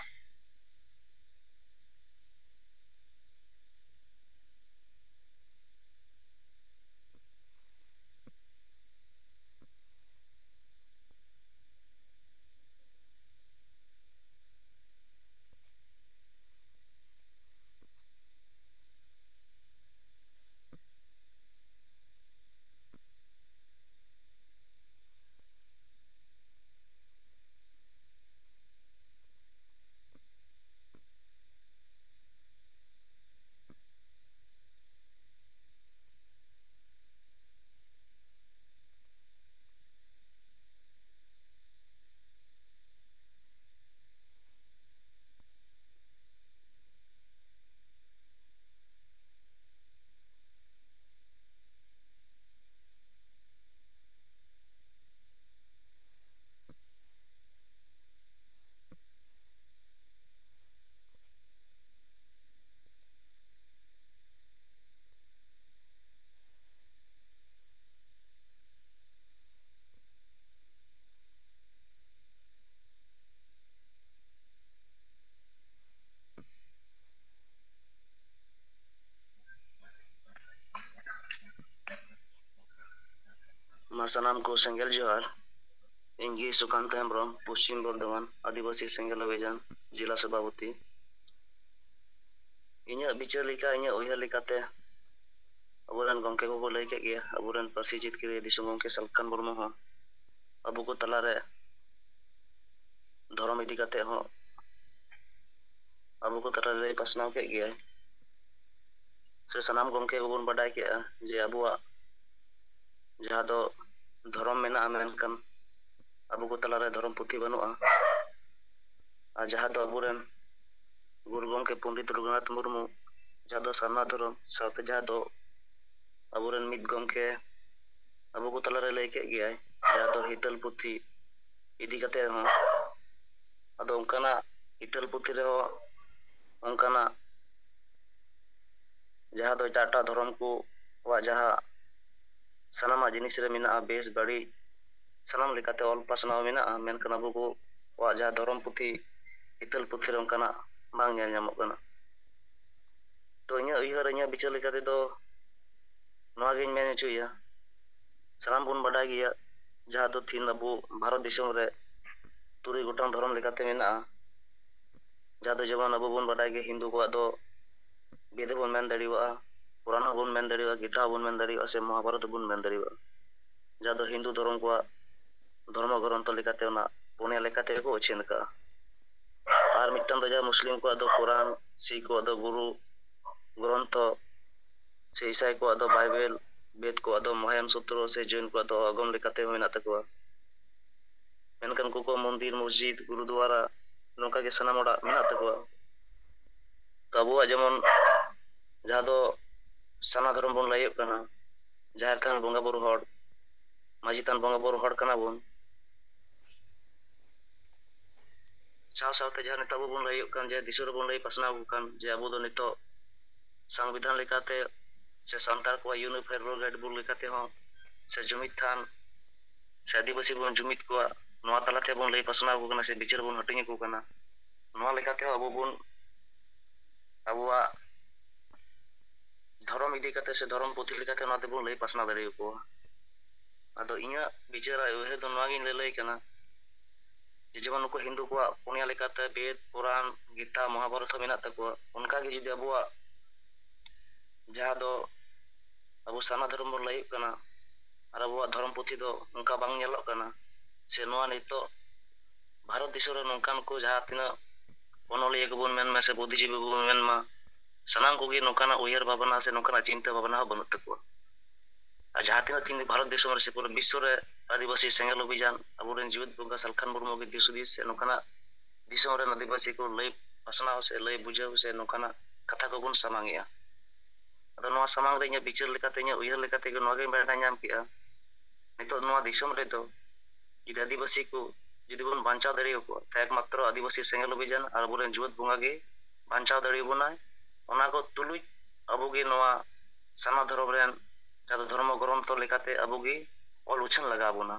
ᱢᱟ ᱥᱟᱱᱟᱢ ᱠᱚ ᱥᱮᱸᱜᱮᱞ ᱡᱚᱦᱟᱨ। ᱤᱧ ᱜᱮ ᱥᱩᱠᱟᱱᱛ ᱦᱮᱢᱵᱨᱚᱢ ᱯᱚᱥᱪᱤᱢ ᱵᱚᱨᱫᱷᱚᱢᱟᱱ ᱟᱹᱫᱤᱵᱟᱹᱥᱤ ᱥᱮᱸᱜᱮᱞ ᱚᱵᱷᱤᱡᱟᱱ ᱡᱮᱞᱟ ᱥᱚভাপতি। ᱤᱧᱟᱹᱜ ᱵᱤᱪᱟᱹᱨ ᱞᱮᱠᱟ ᱤᱧᱟᱹᱜ ᱩᱭᱦᱟᱹᱨ ᱞᱮᱠᱟᱛᱮ ᱟᱵᱚᱨᱮᱱ ᱜᱚᱢᱠᱮ ᱠᱚᱠᱚ ᱞᱟᱹᱭ ᱠᱮᱫ ᱜᱮᱭᱟ, ᱟᱵᱚᱨᱮᱱ ᱯᱟᱹᱨᱥᱤ ᱡᱤᱛᱠᱟᱹᱨᱤᱭᱟᱹ ᱫᱤᱥᱚᱢ ᱜᱚᱢᱠᱮ ᱥᱟᱞᱠᱷᱟᱱ ᱢᱩᱨᱢᱩ ᱦᱚᱸ ᱟᱵᱚ ᱠᱚ ᱛᱟᱞᱟᱨᱮ ᱫᱷᱚᱨᱚᱢ ᱤᱫᱤ ᱠᱟᱛᱮ ᱦᱚᱸ ᱟᱵᱚ ᱠᱚ ᱛᱟᱞᱟᱨᱮ ᱞᱟᱹᱭ ᱯᱟᱥᱱᱟᱣ ᱠᱮᱫ ᱜᱮᱭᱟᱭ। ᱥᱮ ᱥᱟᱱᱟᱢ ᱜᱚᱢᱠᱮ ᱠᱚᱵᱚᱱ ᱵᱟᱰᱟᱭ ᱠᱮᱜᱼᱟ ᱡᱮ ᱟᱵᱚᱣᱟᱜ ᱡᱟᱦᱟᱸ ᱫᱚ ᱫᱷᱚᱨᱚᱢ ᱢᱮᱱᱟᱜᱼᱟ ᱢᱮᱱᱠᱷᱟᱱ ᱟᱵᱚ ᱠᱚ ᱛᱟᱞᱟᱨᱮ ᱫᱷᱚᱨᱚᱢ ᱯᱩᱛᱷᱤ ᱵᱟᱹᱱᱩᱜᱼᱟ। ᱟᱨ ᱡᱟᱦᱟᱸ ᱫᱚ ᱟᱵᱚᱨᱮᱱ ᱜᱩᱨᱩ ᱜᱚᱢᱠᱮ ᱯᱚᱱᱰᱤᱛ ᱨᱚᱜᱷᱩᱱᱟᱛᱷ ᱢᱩᱨᱢᱩ ᱡᱟᱦᱟᱸ ᱫᱚ ᱥᱟᱨᱱᱟ ᱫᱷᱚᱨᱚᱢ ᱥᱟᱶᱛᱮ ᱡᱟᱦᱟᱸ ᱫᱚ ᱟᱵᱚᱨᱮᱱ ᱢᱤᱫ ᱜᱚᱢᱠᱮ ᱟᱵᱚ ᱠᱚ ᱛᱟᱞᱟᱨᱮ ᱞᱟᱹᱭ ᱠᱮᱫ ᱜᱮᱭᱟᱭ ᱡᱟᱦᱟᱸ ᱫᱚ ᱦᱤᱛᱟᱹᱞ ᱯᱩᱛᱷᱤ ᱤᱫᱤ ᱠᱟᱛᱮ ᱦᱚᱸ ᱟᱫᱚ ᱚᱱᱠᱟᱱᱟᱜ ᱦᱤᱛᱟᱹᱞ ᱯᱩᱛᱷᱤ ᱨᱮᱦᱚᱸ ᱚᱱᱠᱟᱱᱟᱜ ᱡᱟᱦᱟᱸ ᱫᱚ ᱮᱴᱟᱜ ᱫᱷᱚᱨᱚᱢ ᱠᱚᱣᱟᱜ ᱡᱟᱦᱟᱸ ᱥᱟᱱᱟᱢᱟᱜ ᱡᱤᱱᱤᱥ ᱨᱮ ᱢᱮᱱᱟᱜᱼᱟ ᱵᱮᱥ ᱵᱟᱹᱲᱤᱡ ᱥᱟᱱᱟᱢ ᱞᱮᱠᱟᱛᱮ ᱚᱞ ᱯᱟᱥᱱᱟᱣ ᱢᱮᱱᱟᱜᱼᱟ, ᱢᱮᱱᱠᱷᱟᱱ ᱟᱵᱚ ᱠᱚᱣᱟᱜ ᱡᱟᱦᱟᱸ ᱫᱷᱚᱨᱚᱢ ᱯᱩᱛᱷᱤ ᱦᱤᱛᱟᱹᱞ ᱯᱩᱛᱷᱤ ᱨᱮ ᱚᱱᱠᱟᱱᱟᱜ ᱵᱟᱝ ᱧᱮᱞ ᱧᱟᱢᱚᱜ ᱠᱟᱱᱟ᱾ ᱛᱚ ᱤᱧᱟᱹᱜ ᱩᱭᱦᱟᱹᱨ ᱤᱧᱟᱹᱜ ᱵᱤᱪᱟᱹᱨ ᱞᱮᱠᱟ ᱛᱮᱫᱚ ᱱᱚᱣᱟᱜᱤᱧ ᱢᱮᱱ ᱦᱚᱪᱚᱭᱟ, ᱥᱟᱱᱟᱢ ᱵᱚᱱ ᱵᱟᱰᱟᱭ ᱜᱮᱭᱟ ᱡᱟᱦᱟᱸ ᱫᱚ ᱛᱤᱦᱤᱧ ᱟᱵᱚ ᱵᱷᱟᱨᱚᱛ ᱫᱤᱥᱚᱢ ᱨᱮ 3 ᱜᱚᱴᱟᱝ ᱫᱷᱚᱨᱚᱢ ᱞᱮᱠᱟᱛᱮ ᱢᱮᱱᱟᱜᱼᱟ, ᱡᱟᱦᱟᱸ ᱫᱚ ᱡᱮᱢᱚᱱ ᱟᱵᱚ ᱵᱚᱱ ᱵᱟᱰᱟᱭ ᱜᱮ ᱦᱤᱱᱫᱩ ᱠᱚᱣᱟᱜ ᱫᱚ ᱵᱮᱫ ᱦᱚᱸᱵᱚᱱ ᱢᱮᱱ ᱫᱟᱲᱮᱭᱟᱜᱼᱟ, ᱯᱩᱨᱟᱱ ᱦᱚᱸᱵᱚᱱ ᱢᱮᱱ ᱫᱟᱲᱮᱭᱟᱜᱼᱟ, ᱜᱤᱛᱟ ᱦᱚᱸᱵᱚᱱ ᱢᱮᱱ ᱫᱟᱲᱮᱭᱟᱜᱼᱟ, ᱥᱮ ᱢᱚᱦᱟᱵᱷᱟᱨᱚᱛ ᱦᱚᱸᱵᱚᱱ ᱢᱮᱱ ᱫᱟᱲᱮᱭᱟᱜᱼᱟ, ᱡᱟᱦᱟᱸ ᱫᱚ ᱦᱤᱱᱫᱩ ᱫᱷᱚᱨᱚᱢ ᱠᱚᱣᱟᱜ ᱫᱷᱚᱨᱢᱚ ᱜᱨᱚᱱᱛᱷᱚ ᱞᱮᱠᱟᱛᱮ ᱚᱱᱟ 4 ᱞᱮᱠᱟᱛᱮ ᱠᱚ ᱩᱪᱷᱟᱹᱱ ᱟᱠᱟᱜᱼᱟ᱾ ᱟᱨ ᱢᱤᱫᱴᱟᱝ ᱫᱚ ᱡᱟᱦᱟᱸ ᱢᱩᱥᱞᱤᱢ ᱠᱚᱣᱟᱜ ᱫᱚ ᱠᱳᱨᱟᱱ, ᱥᱤᱠh ᱠᱚᱣᱟᱜ ᱫᱚ ᱜᱩᱨᱩ ᱜᱨᱚᱱᱛᱷᱚ, ᱥᱮ ᱤᱥᱟᱭ ᱠᱚᱣᱟᱜ ᱫᱚ ᱵᱟᱭᱵᱮᱞ, ᱵᱮᱫ ᱠᱚᱣᱟᱜ ᱫᱚ ᱢᱚᱦᱮᱱ ᱥᱩᱛᱨᱚ, ᱥᱮ ᱡৈᱱ ᱠᱚᱣᱟᱜ ᱫᱚ ᱚᱜᱚᱢ ᱞᱮᱠᱟᱛᱮ ᱢᱮᱱᱟᱜ ᱛᱟᱠᱚᱣᱟ᱾ ᱢᱮᱱᱠᱷᱟᱱ ᱩᱱᱠᱩ ᱠᱚᱣᱟᱜ ᱢᱚᱱᱫᱤᱨ ᱢᱚᱥᱡᱤᱫ ᱜᱩᱨᱩᱫᱩᱣᱟᱨᱟ ᱱᱚᱝᱠᱟ ᱜᱮ ᱥᱟᱱᱟᱢ ᱦᱚᱲᱟᱜ ᱢᱮᱱᱟᱜ ᱛᱟᱠᱚᱣᱟ᱾ ᱛᱚ ᱟᱵᱚᱣᱟᱜ ᱡᱮᱢᱚᱱ ᱡᱟᱦᱟᱸ ᱫᱚ ᱥᱟᱨᱱᱟ ᱫᱷᱚᱨᱚᱢ ᱵᱚᱱ ᱞᱟᱹᱭᱚᱜ ᱠᱟᱱᱟ, ᱡᱟᱦᱮᱨ ᱛᱷᱟᱱ ᱵᱚᱸᱜᱟ ᱵᱩᱨᱩ ᱦᱚᱲ, ᱢᱟᱺᱡᱷᱤ ᱛᱷᱟᱱ ᱵᱚᱸᱜᱟ ᱵᱩᱨᱩ ᱦᱚᱲ ᱠᱟᱱᱟ ᱵᱚᱱ, ᱥᱟᱶᱛᱮ ᱡᱟᱦᱟᱸ ᱱᱤᱛᱚᱜ ᱟᱵᱚ ᱵᱚᱱ ᱞᱟᱹᱭᱚᱜ ᱠᱟᱱ ᱡᱮ ᱫᱤᱥᱚᱢ ᱨᱮᱵᱚᱱ ᱞᱟᱹᱭ ᱯᱟᱥᱱᱟᱣ ᱠᱟᱱ ᱡᱮ ᱟᱵᱚ ᱫᱚ ᱱᱤᱛᱚᱜ ᱥᱚᱝᱵᱤᱫᱷᱟᱱ ᱞᱮᱠᱟᱛᱮ ᱥᱮ ᱥᱟᱱᱛᱟᱲ ᱠᱚᱣᱟᱜ ᱤউনিফᱟᱭᱰ ᱨᱳᱞ ᱜᱟইᱰ ᱵᱩᱠ ᱞᱮᱠᱟᱛᱮ ᱦᱚᱸ, ᱥᱮ ᱡᱩᱢᱤᱫ ᱛᱷᱟᱱ ᱥᱮ ᱟᱹᱫᱤᱵᱟᱹᱥᱤ ᱵᱚᱱ ᱡᱩᱢᱤᱫ ᱠᱚᱣᱟ, ᱱᱚᱣᱟ ᱛᱟᱞᱟ ᱛᱮᱵᱚᱱ ᱞᱟᱹᱭ ᱯᱟᱥᱱᱟᱣ ᱟᱠᱚ ᱠᱟᱱᱟ, ᱥᱮ ᱵᱤᱪᱟᱹᱨ ᱵᱚᱱ ᱦᱟᱹᱴᱤᱧ ᱟᱠᱚ ᱠᱟᱱᱟ᱾ ᱱᱚᱣᱟ ᱞᱮᱠᱟᱛᱮ ᱟᱵᱚ ᱵᱚᱱ ᱟᱵᱚᱣᱟᱜ ᱫᱷᱚᱨᱚᱢ ᱤᱫᱤ ᱠᱟᱛᱮ ᱥᱮ ᱫᱷᱚᱨᱚᱢ ᱯᱩᱛᱷᱤ ᱞᱮᱠᱟᱛᱮ ᱚᱱᱟ ᱛᱮᱵᱚᱱ ᱞᱟᱹᱭ ᱯᱟᱥᱱᱟᱣ ᱫᱟᱲᱮᱭᱟᱠᱚᱣᱟ᱾ ᱟᱫᱚ ᱤᱧᱟᱹᱜ ᱵᱤᱪᱟᱹᱨ ᱟᱨ ᱩᱭᱦᱟᱹᱨ ᱫᱚ ᱱᱚᱣᱟᱜᱤᱧ ᱞᱟᱹᱞᱟᱹᱭ ᱠᱟᱱᱟ ᱡᱮ ᱡᱮᱢᱚᱱ ᱱᱩᱠᱩ ᱦᱤᱱᱫᱩ ᱠᱚᱣᱟᱜ 4 ᱞᱮᱠᱟᱛᱮ ᱵᱮᱫ, ᱯᱩᱨᱟᱱ, ᱜᱤᱛᱟ, ᱢᱚᱦᱟᱵᱷᱟᱨᱚᱛ ᱦᱚᱸ ᱢᱮᱱᱟᱜ ᱛᱟᱠᱚᱣᱟ, ᱚᱱᱠᱟᱜᱮ ᱡᱩᱫᱤ ᱟᱵᱚᱣᱟᱜ ᱡᱟᱦᱟᱸ ᱫᱚ ᱟᱵᱚ ᱥᱟᱨᱱᱟ ᱫᱷᱚᱨᱚᱢ ᱵᱚᱱ ᱞᱟᱹᱭᱚᱜ ᱠᱟᱱᱟ, ᱟᱨ ᱟᱵᱚᱣᱟᱜ ᱫᱷᱚᱨᱚᱢ ᱯᱩᱛᱷᱤ ᱫᱚ ᱚᱱᱠᱟ ᱵᱟᱝ ᱧᱮᱞᱚᱜ ᱠᱟᱱᱟ, ᱥᱮ ᱱᱚᱣᱟ ᱱᱤᱛᱚᱜ ᱵᱷᱟᱨᱚᱛ ᱫᱤᱥᱚᱢ ᱨᱮ ᱱᱚᱝᱠᱟᱱ ᱠᱚ ᱡᱟᱦᱟᱸ ᱛᱤᱱᱟᱹᱜ ᱚᱱᱚᱞᱤᱭᱟᱹ ᱠᱚᱵᱚᱱ ᱢᱮᱱᱢᱟ ᱥᱮ ᱵᱩᱫᱽᱫᱷᱤᱡᱤᱵী ᱠᱚᱵᱚᱱ ᱢᱮᱱᱢᱟ, ᱥᱟᱱᱟᱢ ᱠᱚᱜᱮ ᱱᱚᱝᱠᱟᱱᱟᱜ ᱩᱭᱦᱟᱹᱨ ᱵᱷᱟᱵᱽᱱᱟ ᱥᱮ ᱱᱚᱝᱠᱟᱱᱟᱜ ᱪᱤᱱᱛᱟᱹ ᱵᱷᱟᱵᱽᱱᱟ ᱦᱚᱸ ᱵᱟᱹᱱᱩᱜ ᱛᱟᱠᱚᱣᱟ᱾ ᱟᱨ ᱡᱟᱦᱟᱸ ᱛᱤᱱᱟᱹᱜ ᱛᱤᱦᱤᱧ ᱵᱷᱟᱨᱚᱛ ᱫᱤᱥᱚᱢ ᱨᱮ ᱥᱮ ᱯᱩᱨᱟᱹ ᱵᱤᱥᱥᱚ ᱨᱮ ᱟᱹᱫᱤᱵᱟᱹᱥᱤ ᱥᱮᱸᱜᱮᱞ ᱚᱵᱷᱤᱡᱟᱱ, ᱟᱵᱚᱨᱮᱱ ᱡᱤᱣᱮᱫ ᱵᱚᱸᱜᱟ ᱥᱟᱞᱠᱷᱟᱱ ᱢᱩᱨᱢᱩ ᱜᱮ ᱫᱤᱥ ᱦᱩᱫᱤᱥ ᱥᱮ ᱱᱚᱝᱠᱟᱱᱟᱜ ᱫᱤᱥᱚᱢ ᱨᱮᱱ ᱟᱹᱫᱤᱵᱟᱹᱥᱤ ᱠᱚ ᱞᱟᱹᱭ ᱯᱟᱥᱱᱟᱣ ᱥᱮ ᱞᱟᱹᱭ ᱵᱩᱡᱷᱟᱹᱣ ᱥᱮ ᱱᱚᱝᱠᱟᱱᱟᱜ ᱠᱟᱛᱷᱟ ᱠᱚᱵᱚᱱ ᱥᱟᱢᱟᱝᱮᱜᱼᱟ᱾ ᱟᱫᱚ ᱱᱚᱣᱟ ᱥᱟᱢᱟᱝ ᱨᱮ ᱤᱧᱟᱹᱜ ᱵᱤᱪᱟᱹᱨ ᱞᱮᱠᱟᱛᱮ, ᱤᱧᱟᱹᱜ ᱩᱭᱦᱟᱹᱨ ᱞᱮᱠᱟᱛᱮ ᱱᱚᱣᱟᱜᱤᱧ ᱵᱟᱰᱟᱭ ᱧᱟᱢ ᱠᱮᱜᱼᱟ, ᱱᱤᱛᱚᱜ ᱱᱚᱣᱟ ᱫᱤᱥᱚᱢ ᱨᱮᱫᱚ ᱡᱩᱫᱤ ᱟᱹᱫᱤᱵᱟᱹᱥᱤ ko ᱡᱩᱫᱤ ᱵᱚᱱ ᱵᱟᱧᱪᱟᱣ ᱫᱟᱲᱮᱭᱟᱠᱚᱣᱟ, ᱛᱚ ᱮᱠᱢᱟᱛᱨᱚ ᱟᱹᱫᱤᱵᱟᱹᱥᱤ ᱥᱮᱸᱜᱮᱞ ᱚᱵᱷᱤᱡᱟᱱ ᱟᱨ ᱟᱵᱚᱨᱮᱱ ᱡᱤᱣᱮᱫ ᱵᱚᱸᱜᱟ ᱜᱮ ᱵᱟᱧᱪᱟᱣ ᱫᱟᱲᱮᱭᱟᱵᱚᱱᱟᱭ᱾ ᱚᱱᱟ ᱠᱚ ᱛᱩᱞᱩᱡ ᱟᱵᱚᱜᱮ ᱱᱚᱣᱟ ᱥᱟᱨᱱᱟ ᱫᱷᱚᱨᱚᱢ ᱨᱮᱱ ᱡᱟᱦᱟᱸ ᱫᱚ ᱫᱷᱚᱨᱢᱚ ᱜᱨᱚᱱᱛᱷᱚ ᱞᱮᱠᱟᱛᱮ ᱟᱵᱚᱜᱮ ᱚᱞ ᱩᱪᱷᱟᱹᱱ ᱞᱟᱜᱟᱣ ᱵᱚᱱᱟ,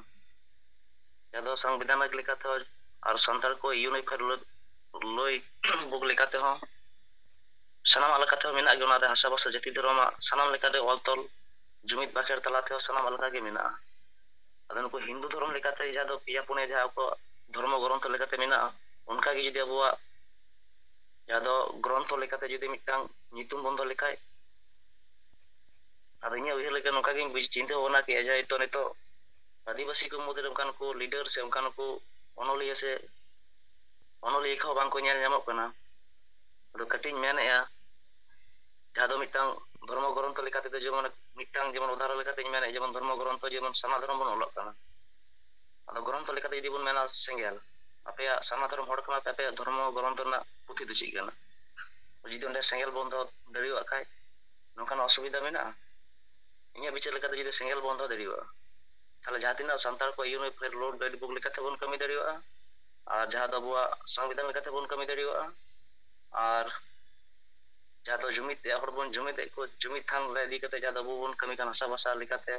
ᱡᱟᱦᱟᱸ ᱫᱚ ᱥᱚᱝᱵᱤᱫᱷᱟᱱ ᱞᱮᱠᱟᱛᱮ ᱟᱨ ᱥᱟᱱᱛᱟᱲ ᱠᱚ ᱤউᱱᱤᱯᱷᱟᱭᱰ ᱞᱚᱭ ᱵᱩᱠ ᱞᱮᱠᱟᱛᱮᱦᱚᱸ ᱥᱟᱱᱟᱢᱟᱜ ᱞᱮᱠᱟᱛᱮᱦᱚᱸ ᱢᱮᱱᱟᱜ ᱜᱮᱭᱟ᱾ ᱚᱱᱟᱨᱮ ᱦᱟᱥᱟ-ᱵᱷᱟᱥᱟ ᱡᱟᱹᱛᱤ ᱫᱷᱚᱨᱚᱢᱟᱜ ᱥᱟᱱᱟᱢ ᱞᱮᱠᱟᱛᱮ ᱚᱞ ᱛᱚᱞ ᱡᱩᱢᱤᱫ ᱵᱟᱠᱷᱮᱲ ᱛᱟᱞᱟ ᱛᱮᱦᱚᱸ ᱥᱟᱱᱟᱢᱟᱜ ᱞᱮᱠᱟᱜᱮ ᱢᱮᱱᱟᱜᱼᱟ᱾ ᱟᱫᱚ ᱱᱩᱠᱩ ᱦᱤᱱᱫᱩ ᱫᱷᱚᱨᱚᱢ ᱞᱮᱠᱟᱛᱮ ᱡᱟᱦᱟᱸ ᱫᱚ 4 ᱡᱟᱦᱟᱸ ᱟᱠᱚᱣᱟᱜ ᱫᱷᱚᱨᱢᱚ ᱜᱨᱚᱱᱛᱷᱚ ᱞᱮᱠᱟᱛᱮ ᱢᱮᱱᱟᱜᱼᱟ, ᱚᱱᱠᱟᱜᱮ ᱡᱩᱫᱤ ᱟᱵᱚᱣᱟᱜ ᱡᱟᱦᱟᱸ ᱫᱚ ᱜᱨᱚᱱᱛᱷᱚ ᱞᱮᱠᱟᱛᱮ ᱡᱩᱫᱤ ᱢᱤᱫᱴᱟᱝ ᱧᱩᱛᱩᱢ ᱵᱚᱱ ᱫᱚᱦᱚ ᱞᱮᱠᱷᱟᱡ, ᱟᱫᱚ ᱤᱧᱟᱹᱜ ᱩᱭᱦᱟᱹᱨ ᱞᱮᱠᱟ ᱱᱚᱝᱠᱟᱜᱤᱧ ᱪᱤᱱᱛᱟᱹ ᱵᱷᱟᱵᱽᱱᱟ ᱠᱮᱜᱼᱟ ᱡᱮ ᱱᱤᱛᱚᱜ ᱟᱹᱫᱤᱵᱟᱹᱥᱤ ᱠᱚ ᱢᱩᱫᱽᱨᱮ ᱚᱱᱠᱟᱱ ᱠᱚ ᱞᱤᱰᱟᱨ ᱥᱮ ᱚᱱᱠᱟᱱ ᱠᱚ ᱚᱱᱚᱞᱤᱭᱟᱹ ᱥᱮ ᱚᱱᱚᱞᱤᱭᱟᱹ ᱠᱚᱦᱚᱸ ᱵᱟᱝᱠᱚ ᱧᱮᱞ ᱧᱟᱢᱚᱜ ᱠᱟᱱᱟ᱾ ᱟᱫᱚ ᱠᱟᱹᱴᱤᱡ ᱤᱧ ᱢᱮᱱᱮᱫᱼᱟ, ᱡᱟᱦᱟᱸ ᱫᱚ ᱢᱤᱫᱴᱟᱝ ᱫᱷᱚᱨᱢᱚ ᱜᱨᱚᱱᱛᱷᱚ ᱞᱮᱠᱟᱛᱮᱫᱚ ᱡᱮᱢᱚᱱ ᱢᱤᱫᱴᱟᱝ ᱡᱮᱢᱚᱱ ᱩᱫᱟᱦᱚᱨᱚᱱ ᱞᱮᱠᱟᱛᱮᱧ ᱢᱮᱱᱮᱫᱼᱟ, ᱡᱮᱢᱚᱱ ᱫᱷᱚᱨᱢᱚ ᱜᱨᱚᱱᱛᱷᱚ ᱡᱮᱢᱚᱱ ᱥᱟᱨᱱᱟ ᱫᱷᱚᱨᱚᱢ ᱵᱚᱱ ᱚᱞᱚᱜ ᱠᱟᱱᱟ, ᱟᱫᱚ ᱜᱨᱚᱱᱛᱷᱚ ᱞᱮᱠᱟᱛᱮ ᱡᱩᱫᱤ ᱵᱚᱱ ᱢᱮᱱᱟ ᱥᱮᱸᱜᱮᱞ, ᱟᱯᱮᱭᱟᱜ ᱥᱟᱨᱱᱟ ᱫᱷᱚᱨᱚᱢ ᱦᱚᱲ ᱠᱟᱱᱟ ᱯᱮ, ᱟᱯᱮᱭᱟᱜ ᱫᱷᱚᱨᱢᱚ ᱜᱨᱚᱱᱛᱷᱚ ᱨᱮᱱᱟᱜ ᱯᱩᱛᱷᱤ ᱫᱚ ᱪᱮᱫ ᱠᱟᱱᱟ? ᱡᱩᱫᱤ ᱚᱸᱰᱮ ᱥᱮᱸᱜᱮᱞ ᱵᱚᱱ ᱫᱚᱦᱚ ᱫᱟᱲᱮᱭᱟᱜ ᱠᱷᱟᱡ ᱱᱚᱝᱠᱟᱱ ᱚᱥᱩᱵᱤᱫᱷᱟ ᱢᱮᱱᱟᱜᱼᱟ? ᱤᱧᱟᱹᱜ ᱵᱤᱪᱟᱹᱨ ᱞᱮᱠᱟᱛᱮ ᱡᱩᱫᱤ ᱥᱮᱸᱜᱮᱞ ᱵᱚᱱ ᱫᱚᱦᱚ ᱫᱟᱲᱮᱭᱟᱜᱼᱟ, ᱛᱟᱦᱚᱞᱮ ᱡᱟᱦᱟᱸ ᱛᱤᱱᱟᱹᱜ ᱥᱟᱱᱛᱟᱲ ᱠᱚ ᱤউᱱᱤᱯᱷᱟᱭᱰ ᱨᱳᱰ ᱜᱟইᱰ ᱵᱩᱠ ᱞᱮᱠᱟᱛᱮ ᱵᱚᱱ ᱠᱟᱹᱢᱤ ᱫᱟᱲᱮᱭᱟᱜᱼᱟ, ᱟᱨ ᱡᱟᱦᱟᱸ ᱫᱚ ᱟᱵᱚᱣᱟᱜ ᱥᱚᱝᱵᱤᱫᱷᱟᱱ ᱞᱮᱠᱟᱛᱮ ᱵᱚᱱ ᱠᱟᱹᱢᱤ ᱫᱟᱲᱮᱭᱟᱜᱼᱟ, ᱟᱨ ᱡᱟᱦᱟᱸ ᱫᱚ ᱡᱩᱢᱤᱫ ᱦᱚᱲ ᱵᱚᱱ ᱡᱩᱢᱤᱫᱮᱫ ᱠᱚ ᱡᱩᱢᱤᱫ ᱛᱷᱟᱱ ᱨᱮ ᱤᱫᱤ ᱠᱟᱛᱮ ᱡᱟᱦᱟᱸ ᱫᱚ ᱟᱵᱚ ᱵᱚᱱ ᱠᱟᱹᱢᱤ ᱠᱟᱱᱟ ᱦᱟᱥᱟ-ᱵᱷᱟᱥᱟ ᱞᱮᱠᱟᱛᱮ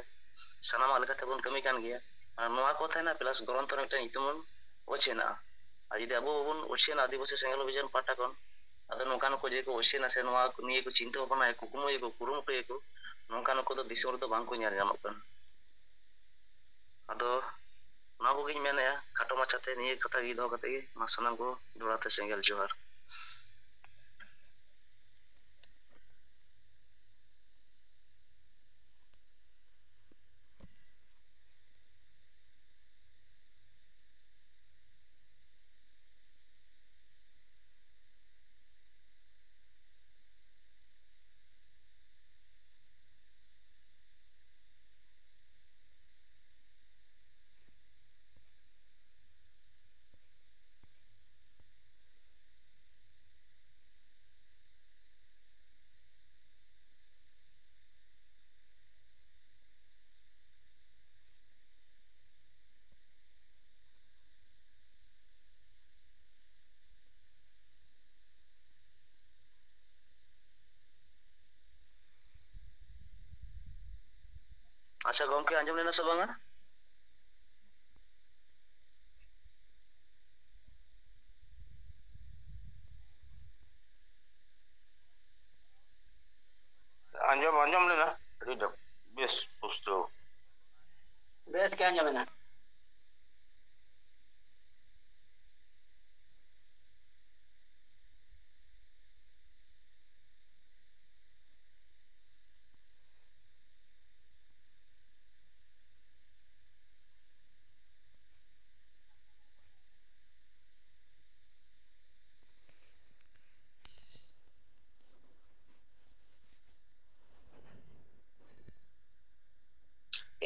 ᱥᱟᱱᱟᱢᱟᱜ ᱞᱮᱠᱟᱛᱮ ᱵᱚᱱ ᱠᱟᱹᱢᱤ ᱠᱟᱱ ᱜᱮᱭᱟ, ᱟᱨ ᱱᱚᱣᱟ ᱠᱚ ᱛᱟᱦᱮᱱᱟ ᱯᱞᱟᱥ ᱜᱨᱚᱱᱛᱷᱚ ᱨᱮ ᱢᱤᱫᱴᱮᱱ ᱧᱩᱛᱩᱢ ᱵᱚᱱ ᱩᱪᱷᱟᱹᱱᱟᱜᱼᱟ᱾ ᱟᱨ ᱡᱩᱫᱤ ᱟᱵᱚ ᱵᱟᱵᱚᱱ ᱩᱪᱷᱟᱹᱱᱟ ᱟᱹᱫᱤᱵᱟᱹᱥᱤ ᱥᱮᱸᱜᱮᱞ ᱚᱵᱷᱤᱡᱟᱱ ᱯᱟᱦᱴᱟ ᱠᱷᱚᱱ, ᱟᱫᱚ ᱱᱚᱝᱠᱟᱱ ᱠᱚ ᱡᱮ ᱠᱚ ᱩᱪᱷᱟᱹᱱᱟ ᱥᱮ ᱱᱚᱣᱟ ᱱᱤᱭᱟᱹ ᱠᱚ ᱪᱤᱱᱛᱟᱹ ᱵᱷᱟᱵᱽᱱᱟᱭᱟ, ᱠᱩᱠᱢᱩᱭᱟᱠᱚ, ᱠᱩᱨᱩᱢᱩᱴᱩᱭᱟᱠᱚ, ᱱᱚᱝᱠᱟᱱ ᱠᱚ ᱫᱚ ᱫᱤᱥᱚᱢ ᱨᱮᱫᱚ ᱵᱟᱝᱠᱚ ᱧᱮᱞ ᱧᱟᱢᱚᱜ ᱠᱟᱱᱟ᱾ ᱟᱫᱚ ᱱᱚᱣᱟ ᱠᱚᱜᱮᱧ ᱢᱮᱱᱮᱫᱼᱟ ᱠᱷᱟᱴᱚ ᱢᱟᱪᱷᱟᱛᱮ, ᱱᱤᱭᱟᱹ ᱠᱟᱛᱷᱟ ᱜᱮ ᱫᱚᱦᱚ ᱠᱟᱛᱮ ᱜᱮ ᱢᱟ ᱥᱟᱱᱟᱢ ᱠᱚ ᱫᱚᱦᱲᱟᱛᱮ ᱥᱮᱸᱜᱮᱞ ᱡᱚᱦᱟᱨ᱾ ᱟᱪᱪᱷᱟ ᱜᱚᱝᱠᱮ ᱟᱸᱡᱚᱢ ᱞᱮᱱᱟ ᱥᱮ ᱵᱟᱝᱟ? ᱟᱸᱡᱚᱢ ᱞᱮᱱᱟ ᱟᱹᱰᱤ ᱵᱮᱥ ᱯᱩᱥᱴᱟᱹᱣ ᱵᱮᱥ ᱜᱮ ᱟᱸᱡᱚᱢᱮᱱᱟ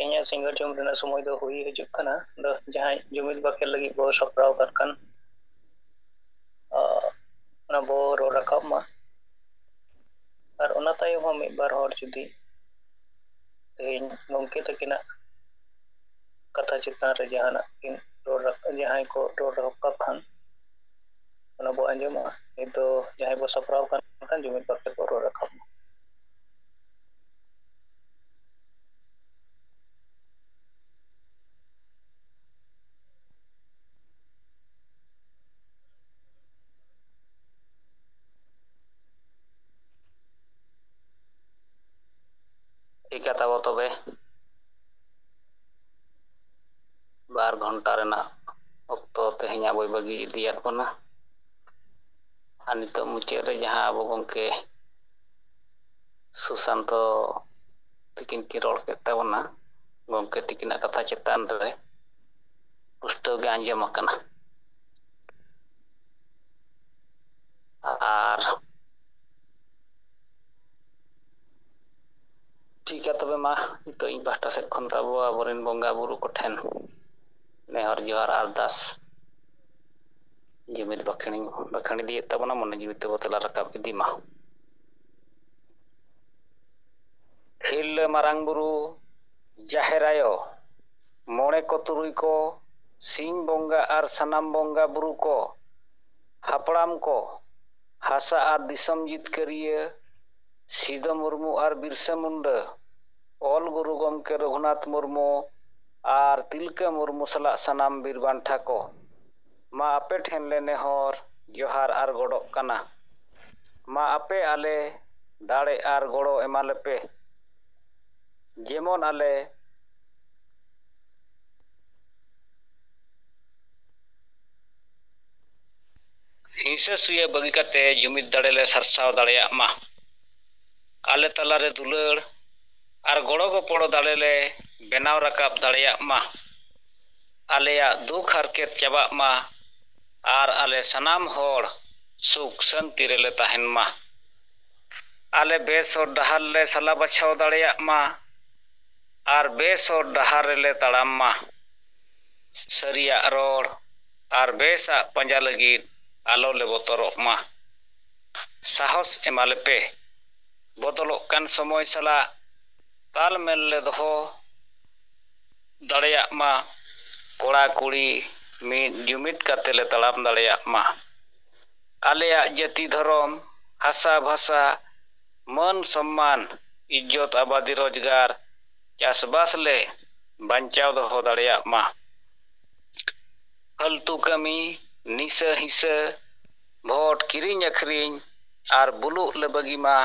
ᱤᱧᱟᱹᱜ ᱥᱤᱸᱜᱟᱹᱲ ᱡᱚᱢ ᱨᱮᱱᱟᱜ ᱥᱚᱢᱚᱭ ᱫᱚ ᱦᱩᱭ ᱦᱤᱡᱩᱜ ᱠᱟᱱᱟ ᱟᱫᱚ ᱡᱟᱦᱟᱸᱭ ᱡᱩᱢᱤᱫ ᱵᱟᱠᱷᱮᱲ ᱞᱟᱹᱜᱤᱫ ᱵᱚ ᱥᱟᱯᱲᱟᱣ ᱟᱠᱟᱱ ᱠᱷᱟᱱ ᱚᱱᱟ ᱵᱚ ᱨᱚᱲ ᱨᱟᱠᱟᱵ ᱢᱟ ᱟᱨ ᱚᱱᱟ ᱛᱟᱭᱚᱢ ᱦᱚᱸ ᱢᱤᱫ ᱵᱟᱨ ᱦᱚᱲ ᱡᱩᱫᱤ ᱛᱮᱦᱮᱧ ᱜᱚᱢᱠᱮ ᱛᱟᱹᱠᱤᱱᱟᱜ ᱠᱟᱛᱷᱟ ᱪᱮᱛᱟᱱ ᱨᱮ ᱡᱟᱦᱟᱱᱟᱜ ᱠᱤᱱ ᱡᱟᱦᱟᱸᱭ ᱠᱚ ᱨᱚᱲ ᱨᱟᱠᱟᱵ ᱠᱷᱟᱱ ᱚᱱᱟ ᱵᱚ ᱟᱸᱡᱚᱢᱟ ᱱᱤᱛ ᱫᱚ ᱡᱟᱦᱟᱸᱭ ᱵᱚ ᱥᱟᱯᱲᱟᱣ ᱟᱠᱟᱱ ᱠᱷᱟᱱ ᱡᱩᱢᱤᱫ ᱵᱟᱠᱷᱮᱲ ᱵᱚ ᱨᱚᱲ ᱨᱟᱠᱟᱵ ᱢᱟ ᱴᱷᱤᱠᱟ ᱛᱟᱵᱚ ᱛᱚᱵᱮ 2 ঘন্টা ᱨᱮᱱᱟᱜ ᱚᱠᱛᱚ ᱛᱮᱦᱮᱧ ᱟᱵᱚᱭ ᱵᱟᱹᱜᱤ ᱤᱫᱤᱭᱟᱫ ᱵᱚᱱᱟ ᱟᱨ ᱱᱤᱛᱚᱜ ᱢᱩᱪᱟᱹᱫ ᱨᱮ ᱡᱟᱦᱟᱸ ᱟᱵᱚ ᱜᱚᱝᱠᱮ ᱥᱩᱥᱟᱱᱛᱚ ᱛᱤᱠᱤᱱ ᱠᱤᱱ ᱨᱚᱲ ᱠᱮᱫ ᱛᱟᱵᱚᱱᱟ ᱜᱚᱝᱠᱮ ᱛᱤᱠᱤᱱᱟᱜ ᱠᱟᱛᱷᱟ ᱪᱮᱛᱟᱱ ᱨᱮ ᱯᱩᱥᱴᱟᱹᱣ ᱜᱮ ᱟᱸᱡᱚᱢ ᱟᱠᱟᱱᱟ ᱟᱨ ᱴᱷᱤᱠᱟ ᱛᱚᱵᱮ ᱢᱟ ᱱᱤᱛᱚᱜ ᱤᱧ ᱯᱟᱦᱴᱟ ᱥᱮᱫ ᱠᱷᱚᱱ ᱛᱟᱵᱚ ᱟᱵᱚᱨᱮᱱ ᱵᱚᱸᱜᱟ ᱵᱩᱨᱩ ᱠᱚᱴᱷᱮᱱ ᱱᱮᱦᱚᱨ ᱡᱚᱦᱟᱨ ᱟᱨᱫᱟᱥ ᱡᱩᱢᱤᱫ ᱵᱟᱠᱷᱟᱱ ᱤᱫᱤᱭᱮᱫ ᱛᱟᱵᱚᱱᱟ ᱢᱚᱱᱮ ᱡᱤᱣᱤ ᱛᱮᱵᱚ ᱛᱮᱞᱟ ᱨᱟᱠᱟᱵ ᱤᱫᱤ ᱢᱟ ᱦᱤᱨᱞᱟᱹ ᱢᱟᱨᱟᱝ ᱵᱩᱨᱩ ᱡᱟᱦᱮᱨ ᱟᱭᱳ ᱢᱚᱬᱮ ᱠᱚ ᱛᱩᱨᱩᱭ ᱠᱚ ᱥᱤᱧ ᱵᱚᱸᱜᱟ ᱟᱨ ᱥᱟᱱᱟᱢ ᱵᱚᱸᱜᱟ ᱵᱩᱨᱩ ᱠᱚ ᱦᱟᱯᱲᱟᱢ ko ᱦᱟᱥᱟ ᱟᱨ ᱫᱤᱥᱚᱢ ᱡᱤᱛᱠᱟᱹᱨᱤᱭᱟᱹ ᱥᱤᱫᱚ ᱢᱩᱨᱢᱩ ᱟᱨ ᱵᱤᱨᱥᱟᱹ ᱢᱩᱱᱰᱟᱹ ᱚᱞ ᱜᱩᱨᱩ ᱜᱚᱢᱠᱮ ᱨᱚᱜᱷᱩᱱᱟᱛᱷ ᱢᱩᱨᱢᱩ ᱟᱨ ᱛᱤᱞᱠᱟᱹ ᱢᱩᱨᱢᱩ ᱥᱟᱞᱟᱜ ᱥᱟᱱᱟᱢ ᱵᱤᱨ ᱵᱟᱱᱴᱟ ko ᱢᱟ ᱟᱯᱮ ᱴᱷᱮᱱ ᱞᱮ ᱱᱮᱦᱚᱨ ᱡᱚᱦᱟᱨ ᱟᱨ ᱜᱚᱰᱚᱜ ᱠᱟᱱᱟ ᱢᱟ ᱟᱯᱮ ᱟᱞᱮ ᱫᱟᱲᱮ ᱟᱨ ᱜᱚᱲᱚ ᱮᱢᱟᱞᱮᱯᱮ ᱡᱮᱢᱚᱱ ᱟᱞᱮ ᱦᱤᱸᱥᱟᱹ ᱥᱩᱭᱟᱹ ᱵᱟᱹᱜᱤ ᱠᱟᱛᱮ ᱡᱩᱢᱤᱫ ᱫᱟᱲᱮ ᱞᱮ ᱥᱟᱨᱥᱟᱣ ᱫᱟᱲᱮᱭᱟᱜ ᱢᱟ ᱟᱞᱮ ᱛᱟᱞᱟᱨᱮ ᱫᱩᱞᱟᱹᱲ ᱟᱨ ᱜᱚᱲᱚ ᱜᱚᱯᱚᱲᱚ ᱫᱟᱲᱮ ᱞᱮ ᱵᱮᱱᱟᱣ ᱨᱟᱠᱟᱵ ᱫᱟᱲᱮᱭᱟᱜ ᱢᱟ ᱟᱞᱮᱭᱟᱜ ᱫᱩᱠ ᱦᱟᱨᱠᱮᱛ ᱪᱟᱵᱟᱜ ᱢᱟ ᱟᱨ ᱟᱞᱮ ᱥᱟᱱᱟᱢ ᱦᱚᱲ ᱥᱩᱠ ᱥᱟᱱᱛᱤ ᱨᱮᱞᱮ ᱛᱟᱦᱮᱱ ᱢᱟ ᱟᱞᱮ ᱵᱮᱥ ᱦᱚᱨ ᱰᱟᱦᱟᱨ ᱞᱮ ᱥᱟᱞᱟ ᱵᱟᱪᱷᱟᱣ ᱫᱟᱲᱮᱭᱟᱜ ᱢᱟ ᱟᱨ ᱵᱮᱥ ᱦᱚᱨ ᱰᱟᱦᱟᱨ ᱨᱮᱞᱮ ᱛᱟᱲᱟᱢ ᱢᱟ ᱥᱟᱹᱨᱤᱭᱟᱜ ᱨᱚᱲ ᱟᱨ ᱵᱮᱥᱟᱜ ᱯᱟᱸᱡᱟ ᱞᱟᱹᱜᱤᱫ ᱟᱞᱚ ᱞᱮ ᱵᱚᱛᱚᱨᱚᱜ ᱢᱟ ᱥᱟᱦᱚᱥ ᱮᱢᱟᱞᱮᱯᱮ ᱵᱚᱫᱚᱞᱚᱜ ᱠᱟᱱ ᱥᱚᱢᱚᱭ ᱥᱟᱞᱟᱜ ᱛᱟᱞᱢᱮᱞ ᱞᱮ ᱫᱚᱦᱚ ᱫᱟᱲᱮᱭᱟᱜ ᱢᱟ ᱠᱚᱲᱟ ᱠᱩᱲᱤ ᱢᱤᱫ ᱡᱩᱢᱤᱫ ᱠᱟᱛᱮ ᱞᱮ ᱛᱟᱲᱟᱢ ᱫᱟᱲᱮᱭᱟᱜ ᱢᱟ ᱟᱞᱮᱭᱟᱜ ᱡᱟᱹᱛᱤ ᱫᱷᱚᱨᱚᱢ ᱦᱟᱥᱟ ᱵᱷᱟᱥᱟ ᱢᱟᱹᱱ ᱥᱚᱢᱢᱟᱱ ᱤज्ᱡᱚᱛ ᱟᱵᱟᱫᱤ ᱨᱳᱡᱽᱜᱟᱨ ᱪᱟᱥᱵᱟᱥ ᱞᱮ ᱵᱟᱧᱪᱟᱣ ᱫᱚᱦᱚ ᱫᱟᱲᱮᱭᱟᱜ ᱢᱟ ᱯᱷᱟᱹᱞᱛᱩ ᱠᱟᱹᱢᱤ ᱱᱤᱥᱟᱹ ᱦᱤᱸᱥᱟᱹ ᱵᱷᱳᱴ ᱠᱤᱨᱤᱧ ᱟᱹᱠᱷᱨᱤᱧ ᱟᱨ ᱵᱩᱞᱩᱜ ᱞᱮ ᱵᱟᱹᱜᱤ ᱢᱟ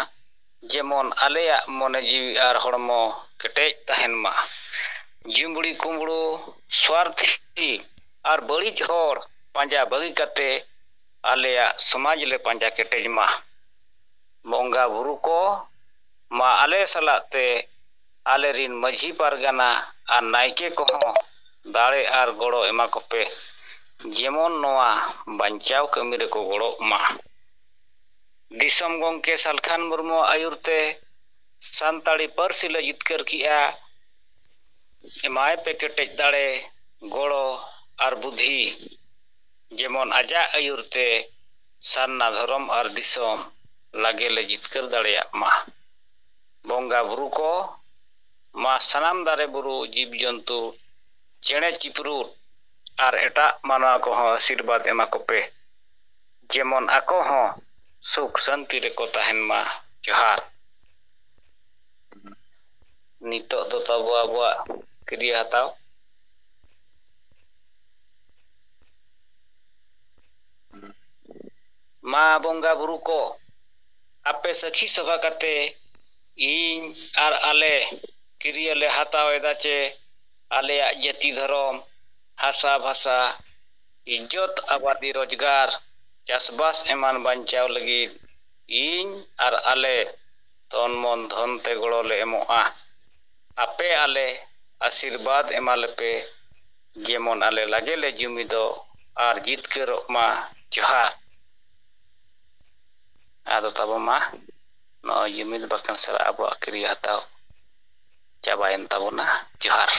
ᱡᱮᱢᱚᱱ ᱟᱞᱮᱭᱟᱜ ᱢᱚᱱᱮ ᱡᱤᱣᱤ ᱟᱨ ᱦᱚᱲᱢᱚ ᱠᱮᱴᱮᱡ ᱛᱟᱦᱮᱱ ᱢᱟ ᱡᱩᱢᱵᱽᱲᱤ ᱠᱩᱢᱵᱽᱲᱩ ᱥᱣᱟᱨᱛᱷᱤ ᱟᱨ ᱵᱟᱹᱲᱤᱡ ᱦᱚᱲ ᱯᱟᱸᱡᱟ ᱵᱟᱹᱜᱤ ᱠᱟᱛᱮ ᱟᱞᱮᱭᱟᱜ ᱥᱚᱢᱟᱡᱽ ᱞᱮ ᱯᱟᱸᱡᱟ ᱠᱮᱴᱮᱡ ᱢᱟ ᱵᱚᱸᱜᱟ ᱵᱩᱨᱩ ko ᱢᱟ ᱟᱞᱮ ᱥᱟᱞᱟᱜ ᱛᱮ ᱟᱞᱮᱨᱤᱱ ᱢᱟᱹᱡᱷᱤ ᱯᱟᱨᱜᱟᱱᱟ ᱟᱨ ᱱᱟᱭᱠᱮ ᱠᱚᱦᱚᱸ ᱫᱟᱲᱮ ᱟᱨ ᱜᱚᱲᱚ ᱮᱢᱟ ᱠᱚᱯᱮ ᱡᱮᱢᱚᱱ ᱱᱚᱣᱟ ᱵᱟᱧᱪᱟᱣ ᱠᱟᱹᱢᱤ ᱨᱮᱠᱚ ᱜᱚᱲᱚᱜ ᱢᱟ ᱫᱤᱥᱚᱢ ᱜᱚᱢᱠᱮ ᱥᱟᱞᱠᱷᱟᱱ ᱢᱩᱨᱢᱩ ᱟᱭᱩᱨ ᱛᱮ ᱥᱟᱱᱛᱟᱲᱤ ᱯᱟᱹᱨᱥᱤ ᱞᱮ ᱡᱤᱛᱠᱟᱹᱨ ᱠᱮᱜᱼᱟ ᱮᱢᱟᱭ ᱯᱮ ᱠᱮᱴᱮᱡ ᱫᱟᱲᱮ ᱜᱚᱲᱚ ᱟᱨ ᱵᱩᱫᱷᱤ ᱡᱮᱢᱚᱱ ᱟᱡᱟᱜ ᱟᱭᱩᱨ ᱛᱮ ᱥᱟᱨᱱᱟ ᱫᱷᱚᱨᱚᱢ ᱟᱨ ᱫᱤᱥᱚᱢ ᱞᱟᱜᱮ ᱞᱮ ᱡᱤᱛᱠᱟᱹᱨ ᱫᱟᱲᱮᱭᱟᱜ ᱢᱟ ᱵᱚᱸᱜᱟ ᱵᱩᱨᱩ ko ᱢᱟ ᱥᱟᱱᱟᱢ ᱫᱟᱨᱮ ᱵᱩᱨᱩ ᱡᱤᱵ ᱡᱚᱱᱛᱩ ᱪᱮᱬᱮ ᱪᱤᱯᱨᱩᱫ ᱟᱨ ᱮᱴᱟᱜ ᱢᱟᱱᱣᱟ ᱠᱚᱦᱚᱸ ᱟᱥᱤᱨᱵᱟᱫ ᱮᱢᱟ ᱠᱚᱯᱮ ᱡᱮᱢᱚᱱ ᱟᱠᱚ ᱦᱚᱸ ᱥᱩᱠ ᱥᱟᱱᱛᱤ ᱨᱮᱠᱚ ᱛᱟᱦᱮᱱ ᱢᱟ ᱡᱚᱦᱟᱨ Nitok do tabo abuak kiriya hataw. Ma bongga buru ko ape sakhi sabha kate ᱤᱧ ᱟᱨ ᱟᱞᱮ ᱠᱤᱨᱤᱭᱟᱹ ᱞᱮ ᱦᱟᱛᱟᱣ ᱮᱫᱟ ᱪᱮ ᱟᱞᱮᱭᱟᱜ ᱡᱟᱹᱛᱤ ᱫᱷᱚᱨᱚᱢ ᱦᱟᱥᱟ ᱵᱷᱟᱥᱟ ᱤᱡᱽᱡᱚᱛ ᱟᱵᱟᱫᱤ ᱨᱳᱡᱽᱜᱟᱨ ᱪᱟᱥᱵᱟᱥ ᱮᱢᱟᱱ ᱵᱟᱧᱪᱟᱣ ᱞᱟᱹᱜᱤᱫ ᱤᱧ ᱟᱨ ᱟᱞᱮ ᱛᱚᱱ ᱢᱚᱱ ᱫᱷᱚᱱ ᱛᱮ ᱜᱚᱲᱚ ᱞᱮ ᱮᱢᱚᱜᱼᱟ ᱟᱯᱮ ᱟᱞᱮ ᱟᱥᱤᱨᱵᱟᱫ ᱮᱢᱟᱞᱮᱯᱮ ᱡᱮᱢᱚᱱ ᱟᱞᱮ ᱞᱟᱜᱮ ᱞᱮ ᱡᱩᱢᱤᱫᱚᱜ ᱟᱨ ᱡᱤᱛᱠᱟᱹᱨᱚᱜ ᱢᱟ ᱡᱚᱦᱟᱨ ᱟᱫᱚ ᱛᱟᱵᱚ ᱢᱟ ᱱᱚᱜᱼᱚᱭ ᱡᱩᱢᱤᱫ ᱵᱟᱠᱷᱟᱱ ᱥᱟᱞᱟᱜ ᱟᱵᱚᱣᱟᱜ ᱠᱤᱨᱤᱭᱟᱹ ᱦᱟᱛᱟᱣ ᱪᱟᱵᱟᱭᱮᱱ ᱛᱟᱵᱚᱱᱟ ᱡᱚᱦᱟᱨ